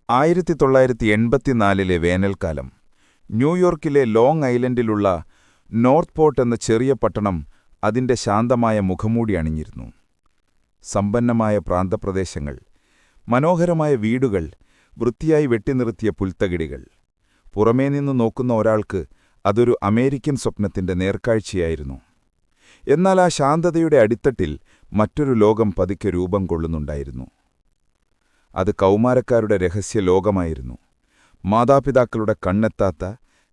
1984 വേനൽക്കാലം ന്യൂയോർക്കിലെ long ഐലൻഡിലുള്ള north port എന്ന ചെറിയ പട്ടണം അതിന്റെ ശാന്തമായ മുഖംമൂടി അണിഞ്ഞിരുന്നു. സമ്പന്നമായ പ്രാന്തപ്രദേശങ്ങൾ, മനോഹരമായ വീടുകൾ, വൃത്തിയായി വെട്ടിനിർത്തിയ പുൽത്തകിടികൾ. പുറമേ നിന്ന് നോക്കുന്ന ഒരാൾക്ക് അതൊരു അമേരിക്കൻ സ്വപ്നത്തിന്റെ നേർക്കാഴ്ചയായിരുന്നു. എന്നാൽ ആ ശാന്തതയുടെ അടിത്തട്ടിൽ മറ്റൊരു ലോകം പതുക്കെ രൂപം കൊള്ളുന്നുണ്ടായിരുന്നു. അത് കൗമാരക്കാരുടെ രഹസ്യ ലോകമായിരുന്നു. മാതാപിതാക്കളുടെ കണ്ണെത്താത്ത,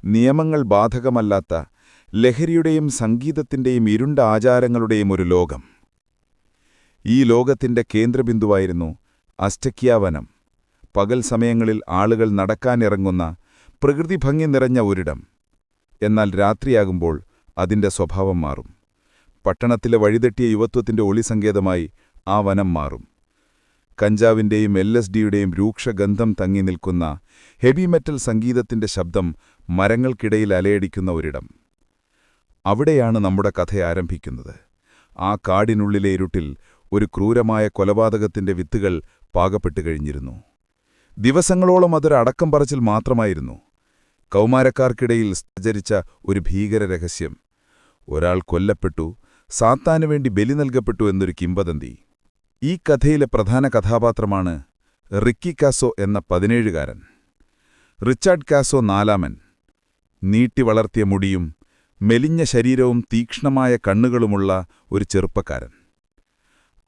നിയമങ്ങൾ ബാധകമല്ലാത്ത, ലഹരിയുടെയും സംഗീതത്തിന്റെയും ഇരുണ്ട ആചാരങ്ങളുടെയും ഒരു ലോകം. ഈ ലോകത്തിന്റെ കേന്ദ്രബിന്ദുവായിരുന്നു അസ്റ്റക്യ വനം. പകൽ സമയങ്ങളിൽ ആളുകൾ നടക്കാനിറങ്ങുന്ന, പ്രകൃതി ഭംഗി നിറഞ്ഞ ഒരിടം. എന്നാൽ രാത്രിയാകുമ്പോൾ അതിന്റെ സ്വഭാവം മാറും. പട്ടണത്തിലെ വഴിതെറ്റിയ യുവത്വത്തിന്റെ ഒളിസങ്കേതമായി ആ വനം മാറും. കഞ്ചാവിന്റെയും LSDയുടെയും രൂക്ഷഗന്ധം തങ്ങി നിൽക്കുന്ന ഹെവി മെറ്റൽ സംഗീതത്തിന്റെ ശബ്ദം മരങ്ങൾക്കിടയിൽ അലയടിക്കുന്ന ഒരിടം. അവിടെയാണ് നമ്മുടെ കഥ ആരംഭിക്കുന്നത്. ആ കാടിനുള്ളിലെ ഇരുട്ടിൽ ഒരു ക്രൂരമായ കൊലപാതകത്തിന്റെ വിത്തുകൾ പാകപ്പെട്ടു കഴിഞ്ഞിരുന്നു. ദിവസങ്ങളോളം അതൊരു അടക്കം പറച്ചിൽ മാത്രമായിരുന്നു. കൗമാരക്കാർക്കിടയിൽ സഞ്ചരിച്ച ഒരു ഭീകര രഹസ്യം. ഒരാൾ കൊല്ലപ്പെട്ടു, സാത്താനുവേണ്ടി ബലി നൽകപ്പെട്ടു എന്നൊരു കിംവദന്തി. ഈ കഥയിലെ പ്രധാന കഥാപാത്രമാണ് റിക്കി കാസോ എന്ന 17കാരൻ. റിച്ചാർഡ് കാസോ നാലാമൻ. നീട്ടിവളർത്തിയ മുടിയും മെലിഞ്ഞ ശരീരവും തീക്ഷ്ണമായ കണ്ണുകളുമുള്ള ഒരു ചെറുപ്പക്കാരൻ.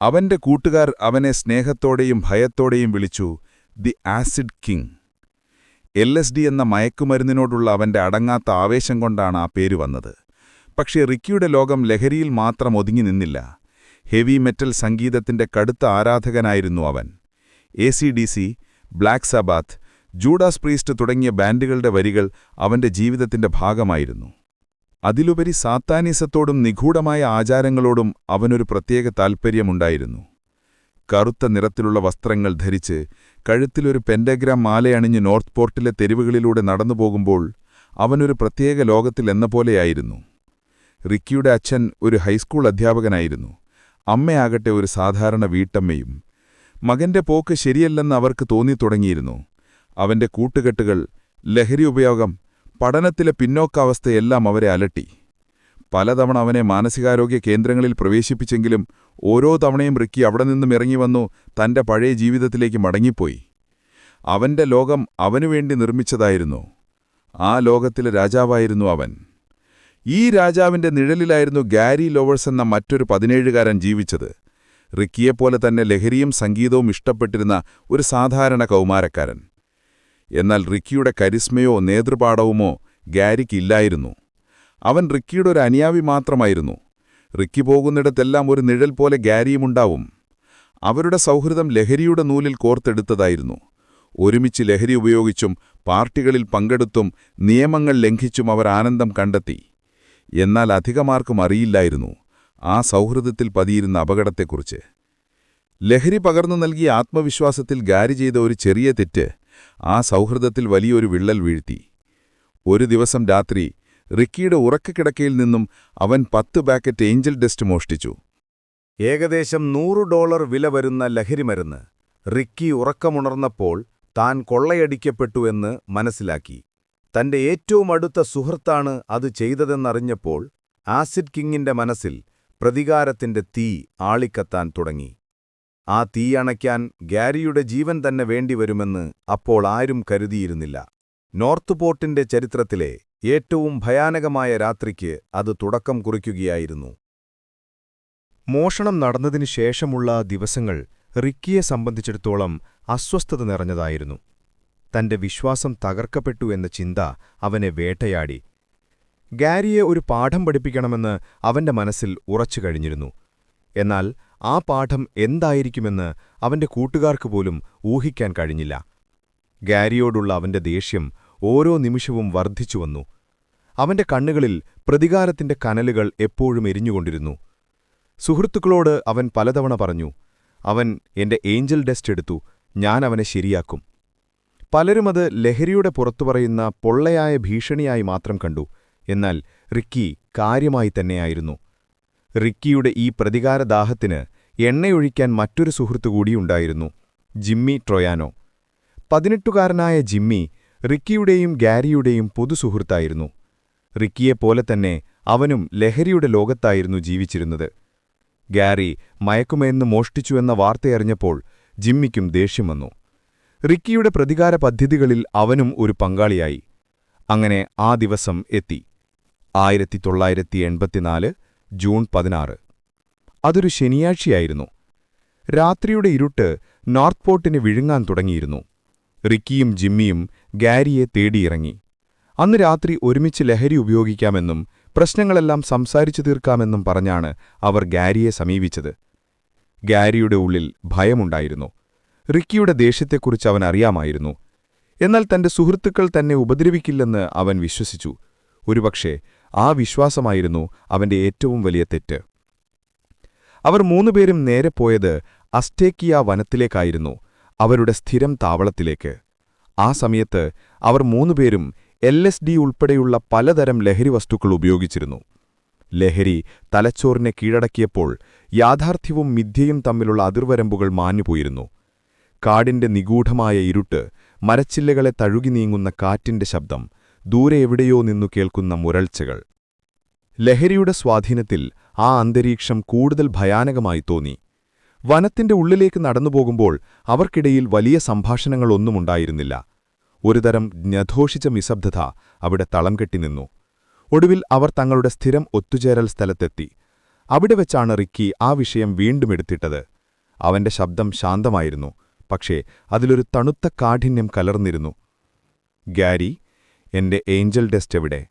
അവന്റെ കൂട്ടുകാർ അവനെ സ്നേഹത്തോടെയും ഭയത്തോടെയും വിളിച്ചു ദി ആസിഡ് കിങ്. LSD എന്ന മയക്കുമരുന്നിനോടുള്ള അവന്റെ അടങ്ങാത്ത ആവേശം കൊണ്ടാണ് ആ പേര് വന്നത്. പക്ഷേ റിക്കിയുടെ ലോകം ലഹരിയിൽ മാത്രം ഒതുങ്ങി നിന്നില്ല. ഹെവി മെറ്റൽ സംഗീതത്തിന്റെ കടുത്ത ആരാധകനായിരുന്നു അവൻ. AC/DC, black Sabbath, Judas priest തുടങ്ങിയ ബാൻഡുകളുടെ വരികൾ അവന്റെ ജീവിതത്തിന്റെ ഭാഗമായിരുന്നു. അതിലുപരി സാത്താനിസത്തോടും നിഗൂഢമായ ആചാരങ്ങളോടും അവനൊരു പ്രത്യേക താൽപ്പര്യമുണ്ടായിരുന്നു. കറുത്ത നിറത്തിലുള്ള വസ്ത്രങ്ങൾ ധരിച്ച്, കഴുത്തിലൊരു പെന്റഗ്രാം മാലയണിഞ്ഞ് നോർത്ത് പോർട്ടിലെ തെരുവുകളിലൂടെ നടന്നുപോകുമ്പോൾ അവനൊരു പ്രത്യേക ലോകത്തിൽ എന്നപോലെയായിരുന്നു. റിക്കിയുടെ അച്ഛൻ ഒരു ഹൈസ്കൂൾ അധ്യാപകനായിരുന്നു. അമ്മയാകട്ടെ ഒരു സാധാരണ വീട്ടമ്മയും. മകന്റെ പോക്ക് ശരിയല്ലെന്ന് അവർക്ക് തോന്നിത്തുടങ്ങിയിരുന്നു. അവന്റെ കൂട്ടുകെട്ടുകൾ, ലഹരി ഉപയോഗം, പഠനത്തിലെ പിന്നോക്കാവസ്ഥയെല്ലാം അവരെ അലട്ടി. പലതവണ അവനെ മാനസികാരോഗ്യ കേന്ദ്രങ്ങളിൽ പ്രവേശിപ്പിച്ചെങ്കിലും ഓരോ തവണയും റിക്കി അവിടെ നിന്നും ഇറങ്ങിവന്നു തന്റെ പഴയ ജീവിതത്തിലേക്ക് മടങ്ങിപ്പോയി. അവന്റെ ലോകം അവനുവേണ്ടി നിർമ്മിച്ചതായിരുന്നു. ആ ലോകത്തിലെ രാജാവായിരുന്നു അവൻ. ഈ രാജാവിന്റെ നിഴലിലായിരുന്നു ഗാരി ലോവേഴ്സ് എന്ന മറ്റൊരു 17കാരൻ ജീവിച്ചത്. റിക്കിയെപ്പോലെ തന്നെ ലഹരിയും സംഗീതവും ഇഷ്ടപ്പെട്ടിരുന്ന ഒരു സാധാരണ കൗമാരക്കാരൻ. എന്നാൽ റിക്കിയുടെ കരിസ്മയോ നേതൃപാടവുമോ ഗാരിക്കില്ലായിരുന്നു. അവൻ റിക്കിയുടെ ഒരു അനുയായി മാത്രമായിരുന്നു. റിക്കി പോകുന്നിടത്തെല്ലാം ഒരു നിഴൽ പോലെ ഗാരിയുമുണ്ടാവും. അവരുടെ സൗഹൃദം ലഹരിയുടെ നൂലിൽ കോർത്തെടുത്തതായിരുന്നു. ഒരുമിച്ച് ലഹരി ഉപയോഗിച്ചും പാർട്ടികളിൽ പങ്കെടുത്തും നിയമങ്ങൾ ലംഘിച്ചും അവർ ആനന്ദം കണ്ടെത്തി. എന്നാൽ അധികമാർക്കും അറിയില്ലായിരുന്നു ആ സൗഹൃദത്തിൽ പതിയിരുന്ന അപകടത്തെക്കുറിച്ച്. ലഹരി പകർന്നു നൽകിയ ആത്മവിശ്വാസത്തിൽ ഗാരി ചെയ്ത ഒരു ചെറിയ തെറ്റ് ആ സൗഹൃദത്തിൽ വലിയൊരു വിള്ളൽ വീഴ്ത്തി. ഒരു ദിവസം രാത്രി റിക്കിയുടെ ഉറക്കക്കിടക്കയിൽ നിന്നും അവൻ 10 പാക്കറ്റ് ഏഞ്ചൽ ഡസ്റ്റ് മോഷ്ടിച്ചു. ഏകദേശം $100 വില വരുന്ന ലഹരിമരുന്ന്. റിക്കി ഉറക്കമുണർന്നപ്പോൾ താൻ കൊള്ളയടിക്കപ്പെട്ടു എന്ന് മനസ്സിലാക്കി. തന്റെ ഏറ്റവും അടുത്ത സുഹൃത്താണ് അത് ചെയ്തതെന്നറിഞ്ഞപ്പോൾ ആസിഡ് കിങ്ങിന്റെ മനസ്സിൽ പ്രതികാരത്തിന്റെ തീ ആളിക്കത്താൻ തുടങ്ങി. ആ തീ അണയ്ക്കാൻ ഗാരിയുടെ ജീവൻ തന്നെ വേണ്ടിവരുമെന്ന് അപ്പോൾ ആരും കരുതിയിരുന്നില്ല. നോർത്ത് പോർട്ടിന്റെ ചരിത്രത്തിലെ ഏറ്റവും ഭയാനകമായ രാത്രിക്ക് അത് തുടക്കം കുറിക്കുകയായിരുന്നു. മോഷണം നടന്നതിനു ശേഷമുള്ള ദിവസങ്ങൾ റിക്കിയെ സംബന്ധിച്ചിടത്തോളം അസ്വസ്ഥത നിറഞ്ഞതായിരുന്നു. തന്റെ വിശ്വാസം തകർക്കപ്പെട്ടു എന്ന ചിന്ത അവനെ വേട്ടയാടി. ഗാരിയെ ഒരു പാഠം പഠിപ്പിക്കണമെന്ന് അവന്റെ മനസ്സിൽ ഉറച്ചു കഴിഞ്ഞിരുന്നു. എന്നാൽ ആ പാഠം എന്തായിരിക്കുമെന്ന് അവന്റെ കൂട്ടുകാർക്ക് പോലും ഊഹിക്കാൻ കഴിഞ്ഞില്ല. ഗാരിയോടുള്ള അവന്റെ ദേഷ്യം ഓരോ നിമിഷവും വർദ്ധിച്ചുവന്നു. അവന്റെ കണ്ണുകളിൽ പ്രതികാരത്തിന്റെ കനലുകൾ എപ്പോഴും എരിഞ്ഞുകൊണ്ടിരുന്നു. സുഹൃത്തുക്കളോട് അവൻ പലതവണ പറഞ്ഞു, അവൻ എന്റെ ഏഞ്ചൽ ഡസ്റ്റ് എടുത്തു, ഞാൻ അവനെ ശരിയാക്കും. പലരുമത് ലഹരിയുടെ പുറത്തുപറയുന്ന പൊള്ളയായ ഭീഷണിയായി മാത്രം കണ്ടു. എന്നാൽ റിക്കി കാര്യമായി തന്നെയായിരുന്നു. റിക്കിയുടെ ഈ പ്രതികാരദാഹത്തിന് എണ്ണയൊഴിക്കാൻ മറ്റൊരു സുഹൃത്തുകൂടിയുണ്ടായിരുന്നു, ജിമ്മി ട്രൊയാനോ. 18കാരനായ ജിമ്മി റിക്കിയുടെയും ഗാരിയുടെയും പൊതുസുഹൃത്തായിരുന്നു. റിക്കിയെപ്പോലെ തന്നെ അവനും ലഹരിയുടെ ലോകത്തായിരുന്നു ജീവിച്ചിരുന്നത്. ഗാരി മയക്കുമരുന്ന് മോഷ്ടിച്ചുവെന്ന വാർത്തയറിഞ്ഞപ്പോൾ ജിമ്മിക്കും ദേഷ്യം വന്നു. റിക്കിയുടെ പ്രതികാര പദ്ധതികളിൽ അവനും ഒരു പങ്കാളിയായി. അങ്ങനെ ആ ദിവസം എത്തി. 1984 ജൂൺ 16. അതൊരു ശനിയാഴ്ചയായിരുന്നു. രാത്രിയുടെ ഇരുട്ട് നോർത്ത് പോർട്ടിനെ വിഴുങ്ങാൻ തുടങ്ങിയിരുന്നു. റിക്കിയും ജിമ്മിയും ഗാരിയെ തേടിയിറങ്ങി. അന്ന് രാത്രി ഒരുമിച്ച് ലഹരി ഉപയോഗിക്കാമെന്നും പ്രശ്നങ്ങളെല്ലാം സംസാരിച്ചു തീർക്കാമെന്നും പറഞ്ഞാണ് അവർ ഗാരിയെ സമീപിച്ചത്. ഗാരിയുടെ ഉള്ളിൽ ഭയമുണ്ടായിരുന്നു. റിക്കിയുടെ ദേഷ്യത്തെക്കുറിച്ച് അവൻ അറിയാമായിരുന്നു. എന്നാൽ തന്റെ സുഹൃത്തുക്കൾ തന്നെ ഉപദ്രവിക്കില്ലെന്ന് അവൻ വിശ്വസിച്ചു. ഒരുപക്ഷെ ആ വിശ്വാസമായിരുന്നു അവന്റെ ഏറ്റവും വലിയ തെറ്റ്. അവർ മൂന്നുപേരും നേരെ പോയത് അസ്റ്റേക്കിയ വനത്തിലേക്കായിരുന്നു, അവരുടെ സ്ഥിരം താവളത്തിലേക്ക്. ആ സമയത്ത് അവർ മൂന്നുപേരും LSD ഉൾപ്പെടെയുള്ള പലതരം ലഹരി വസ്തുക്കൾ ഉപയോഗിച്ചിരുന്നു. ലഹരി തലച്ചോറിനെ കീഴടക്കിയപ്പോൾ യാഥാർത്ഥ്യവും മിഥ്യയും തമ്മിലുള്ള അതിർവരമ്പുകൾ മാഞ്ഞുപോയിരുന്നു. കാടിന്റെ നിഗൂഢമായ ഇരുട്ട്, മരച്ചില്ലകളെ തഴുകി നീങ്ങുന്ന കാറ്റിന്റെ ശബ്ദം, ദൂരെ എവിടെയോ നിന്നു കേൾക്കുന്ന മുരൾച്ചകൾ. ലഹരിയുടെ സ്വാധീനത്തിൽ ആ അന്തരീക്ഷം കൂടുതൽ ഭയാനകമായി തോന്നി. വനത്തിന്റെ ഉള്ളിലേക്ക് നടന്നുപോകുമ്പോൾ അവർക്കിടയിൽ വലിയ സംഭാഷണങ്ങളൊന്നുമുണ്ടായിരുന്നില്ല. ഒരുതരം ജ്ഞഘോഷിച്ച നിശബ്ദത അവിടെ തളം കെട്ടിനിന്നു. ഒടുവിൽ അവർ തങ്ങളുടെ സ്ഥിരം ഒത്തുചേരൽ സ്ഥലത്തെത്തി. അവിടെ വെച്ചാണ് റിക്കി ആ വിഷയം വീണ്ടും എടുത്തിട്ടത്. അവന്റെ ശബ്ദം ശാന്തമായിരുന്നു, പക്ഷേ അതിലൊരു തണുത്ത കാഠിന്യം കലർന്നിരുന്നു. ഗാരി, എന്റെ ഏഞ്ചൽ ഡസ്റ്റ് എവിടെ?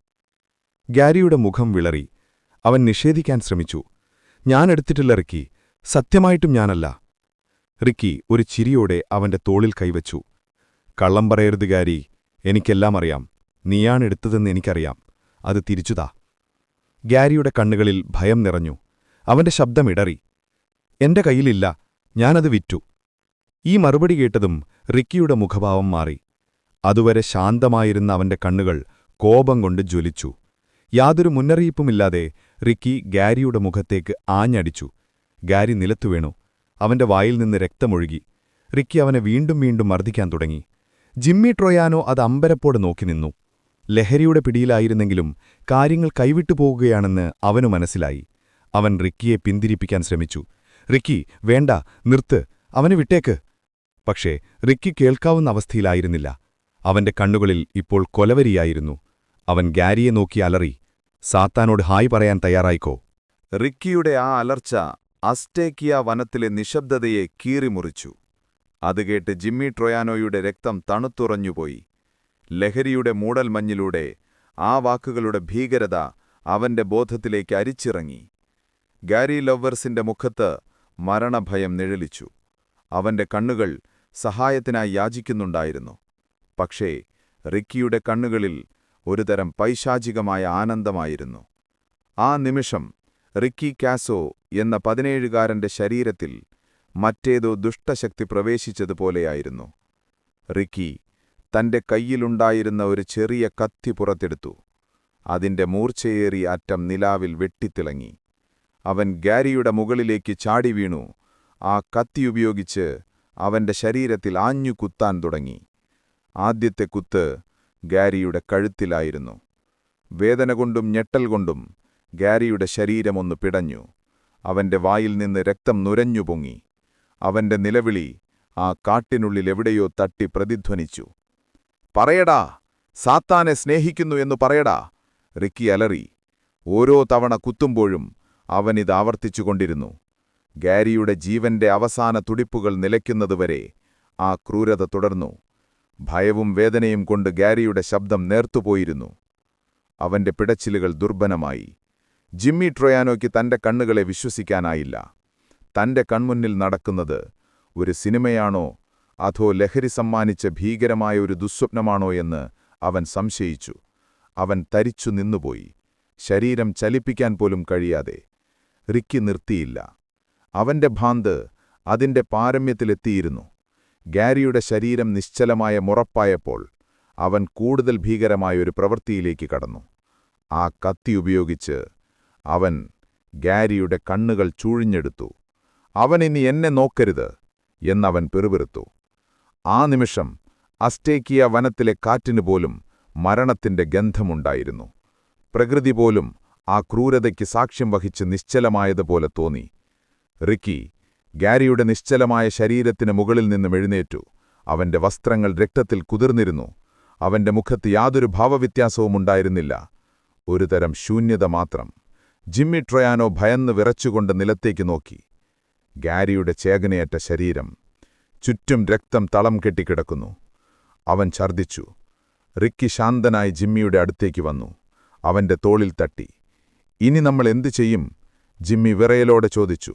ഗാരിയുടെ മുഖം വിളറി. അവൻ നിഷേധിക്കാൻ ശ്രമിച്ചു. ഞാൻ എടുത്തിട്ടില്ല റിക്കി, സത്യമായിട്ടും ഞാനല്ല. റിക്കി ഒരു ചിരിയോടെ അവന്റെ തോളിൽ കൈവച്ചു. കള്ളം പറയരുത് ഗാരി, എനിക്കെല്ലാം അറിയാം. നീയാണെടുത്തതെന്ന് എനിക്കറിയാം. അത് തിരിച്ചുതാ. ഗാരിയുടെ കണ്ണുകളിൽ ഭയം നിറഞ്ഞു. അവന്റെ ശബ്ദമിടറി. എന്റെ കയ്യിലില്ല, ഞാനത് വിറ്റു. ഈ മറുപടി കേട്ടതും റിക്കിയുടെ മുഖഭാവം മാറി. അതുവരെ ശാന്തമായിരുന്ന അവന്റെ കണ്ണുകൾ കോപം കൊണ്ട് ജ്വലിച്ചു. യാതൊരു മുന്നറിയിപ്പുമില്ലാതെ റിക്കി ഗാരിയുടെ മുഖത്തേക്ക് ആഞ്ഞടിച്ചു. ഗാരി നിലത്തു വീണു. അവന്റെ വായിൽ നിന്ന് രക്തമൊഴുകി. റിക്കി അവനെ വീണ്ടും വീണ്ടും മർദ്ദിക്കാൻ തുടങ്ങി. ജിമ്മി ട്രോയാനോ അത് അമ്പരപ്പോടെ നോക്കി നിന്നു. ലഹരിയുടെ പിടിയിലായിരുന്നെങ്കിലും കാര്യങ്ങൾ കൈവിട്ടുപോകുകയാണെന്ന് അവനു മനസ്സിലായി. അവൻ റിക്കിയെ പിന്തിരിപ്പിക്കാൻ ശ്രമിച്ചു. റിക്കി, വേണ്ട, നിർത്ത്, അവനെ വിട്ടേക്ക്. പക്ഷേ റിക്കി കേൾക്കാവുന്ന അവസ്ഥയിലായിരുന്നില്ല. അവന്റെ കണ്ണുകളിൽ ഇപ്പോൾ കൊലവരിയായിരുന്നു. അവൻ ഗാരിയെ നോക്കി അലറി. സാത്താനോട് ഹായ് പറയാൻ തയ്യാറായിക്കോ. റിക്കിയുടെ ആ അലർച്ച അസ്റ്റേക്കിയ വനത്തിലെ നിശബ്ദതയെ കീറിമുറിച്ചു. അത് കേട്ട് ജിമ്മി ട്രോയാനോയുടെ രക്തം തണുത്തുറഞ്ഞുപോയി. ലഹരിയുടെ മൂടൽമഞ്ഞിലൂടെ ആ വാക്കുകളുടെ ഭീകരത അവന്റെ ബോധത്തിലേക്ക് അരിച്ചിറങ്ങി. ഗാരി ലവ്വേഴ്സിന്റെ മുഖത്ത് മരണഭയം നിഴലിച്ചു. അവന്റെ കണ്ണുകൾ സഹായത്തിനായി യാചിക്കുന്നുണ്ടായിരുന്നു. പക്ഷേ റിക്കിയുടെ കണ്ണുകളിൽ ഒരുതരം പൈശാചികമായ ആനന്ദമായിരുന്നു. ആ നിമിഷം റിക്കി കാസോ എന്ന 17കാരന്റെ ശരീരത്തിൽ മറ്റേതോ ദുഷ്ടശക്തി പ്രവേശിച്ചതുപോലെയായിരുന്നു. റിക്കി തന്റെ കയ്യിലുണ്ടായിരുന്ന ഒരു ചെറിയ കത്തി പുറത്തെടുത്തു. അതിന്റെ മൂർച്ചയേറിയ അറ്റം നിലാവിൽ വെട്ടിത്തിളങ്ങി. അവൻ ഗാരിയുടെ മുകളിലേക്ക് ചാടി വീണു. ആ കത്തിയുപയോഗിച്ച് അവന്റെ ശരീരത്തിൽ ആഞ്ഞു കുത്താൻ തുടങ്ങി. ആദ്യത്തെ കുത്ത് ഗാരിയുടെ കഴുത്തിലായിരുന്നു. വേദന കൊണ്ടും ഞെട്ടൽ കൊണ്ടും ഗാരിയുടെ ശരീരമൊന്നു പിടഞ്ഞു. അവന്റെ വായിൽ നിന്ന് രക്തം നുരഞ്ഞുപൊങ്ങി. അവന്റെ നിലവിളി ആ കാട്ടിനുള്ളിൽ എവിടെയോ തട്ടി പ്രതിധ്വനിച്ചു. പറയടാ, സാത്താനെ സ്നേഹിക്കുന്നു എന്നു പറയടാ, റിക്കി അലറി. ഓരോ തവണ കുത്തുമ്പോഴും അവനിത് ആവർത്തിച്ചുകൊണ്ടിരുന്നു. ഗാരിയുടെ ജീവന്റെ അവസാന തുടിപ്പുകൾ നിലയ്ക്കുന്നതുവരെ ആ ക്രൂരത തുടർന്നു. ഭയവും വേദനയും കൊണ്ട് ഗാരിയുടെ ശബ്ദം നേർത്തുപോയിരുന്നു. അവന്റെ പിടച്ചിലുകൾ ദുർബലമായി. ജിമ്മി ട്രോയാനോയ്ക്ക് തന്റെ കണ്ണുകളെ വിശ്വസിക്കാനായില്ല. തന്റെ കൺമുന്നിൽ നടക്കുന്നത് ഒരു സിനിമയാണോ അതോ ലഹരി സമ്മാനിച്ച ഭീകരമായ ഒരു ദുസ്വപ്നമാണോ എന്ന് അവൻ സംശയിച്ചു. അവൻ തരിച്ചു നിന്നുപോയി, ശരീരം ചലിപ്പിക്കാൻ പോലും കഴിയാതെ. റിക്കി നിർത്തിയില്ല. അവന്റെ ഭ്രാന്ത് അതിന്റെ പാരമ്യത്തിലെത്തിയിരുന്നു. ഗാരിയുടെ ശരീരം നിശ്ചലമായ മുറപ്പായപ്പോൾ അവൻ കൂടുതൽ ഭീകരമായൊരു പ്രവൃത്തിയിലേക്ക് കടന്നു. ആ കത്തി ഉപയോഗിച്ച് അവൻ ഗാരിയുടെ കണ്ണുകൾ ചൂഴിഞ്ഞെടുത്തു. അവനിനി എന്നെ നോക്കരുത് എന്നവൻ പിറുപിറുത്തു. ആ നിമിഷം അസ്റ്റേക്കിയ വനത്തിലെ കാറ്റിനുപോലും മരണത്തിന്റെ ഗന്ധമുണ്ടായിരുന്നു. പ്രകൃതി പോലും ആ ക്രൂരതയ്ക്ക് സാക്ഷ്യം വഹിച്ച് നിശ്ചലമായതുപോലെ തോന്നി. റിക്കി ഗാരിയുടെ നിശ്ചലമായ ശരീരത്തിന് മുകളിൽ നിന്നും എഴുന്നേറ്റു. അവന്റെ വസ്ത്രങ്ങൾ രക്തത്തിൽ കുതിർന്നിരുന്നു. അവന്റെ മുഖത്ത് യാതൊരു ഭാവവ്യത്യാസവും ഉണ്ടായിരുന്നില്ല. ഒരുതരം ശൂന്യത മാത്രം. ജിമ്മി ട്രൊയാനോ ഭയന്ന് വിറച്ചുകൊണ്ട് നിലത്തേക്ക് നോക്കി. ഗാരിയുടെ ചേകനയേറ്റ ശരീരം. ചുറ്റും രക്തം തളം കെട്ടിക്കിടക്കുന്നു. അവൻ ഛർദ്ദിച്ചു. റിക്കി ശാന്തനായി ജിമ്മിയുടെ അടുത്തേക്ക് വന്നു. അവന്റെ തോളിൽ തട്ടി. ഇനി നമ്മൾ എന്തു ചെയ്യും? ജിമ്മി വിറയലോടെ ചോദിച്ചു.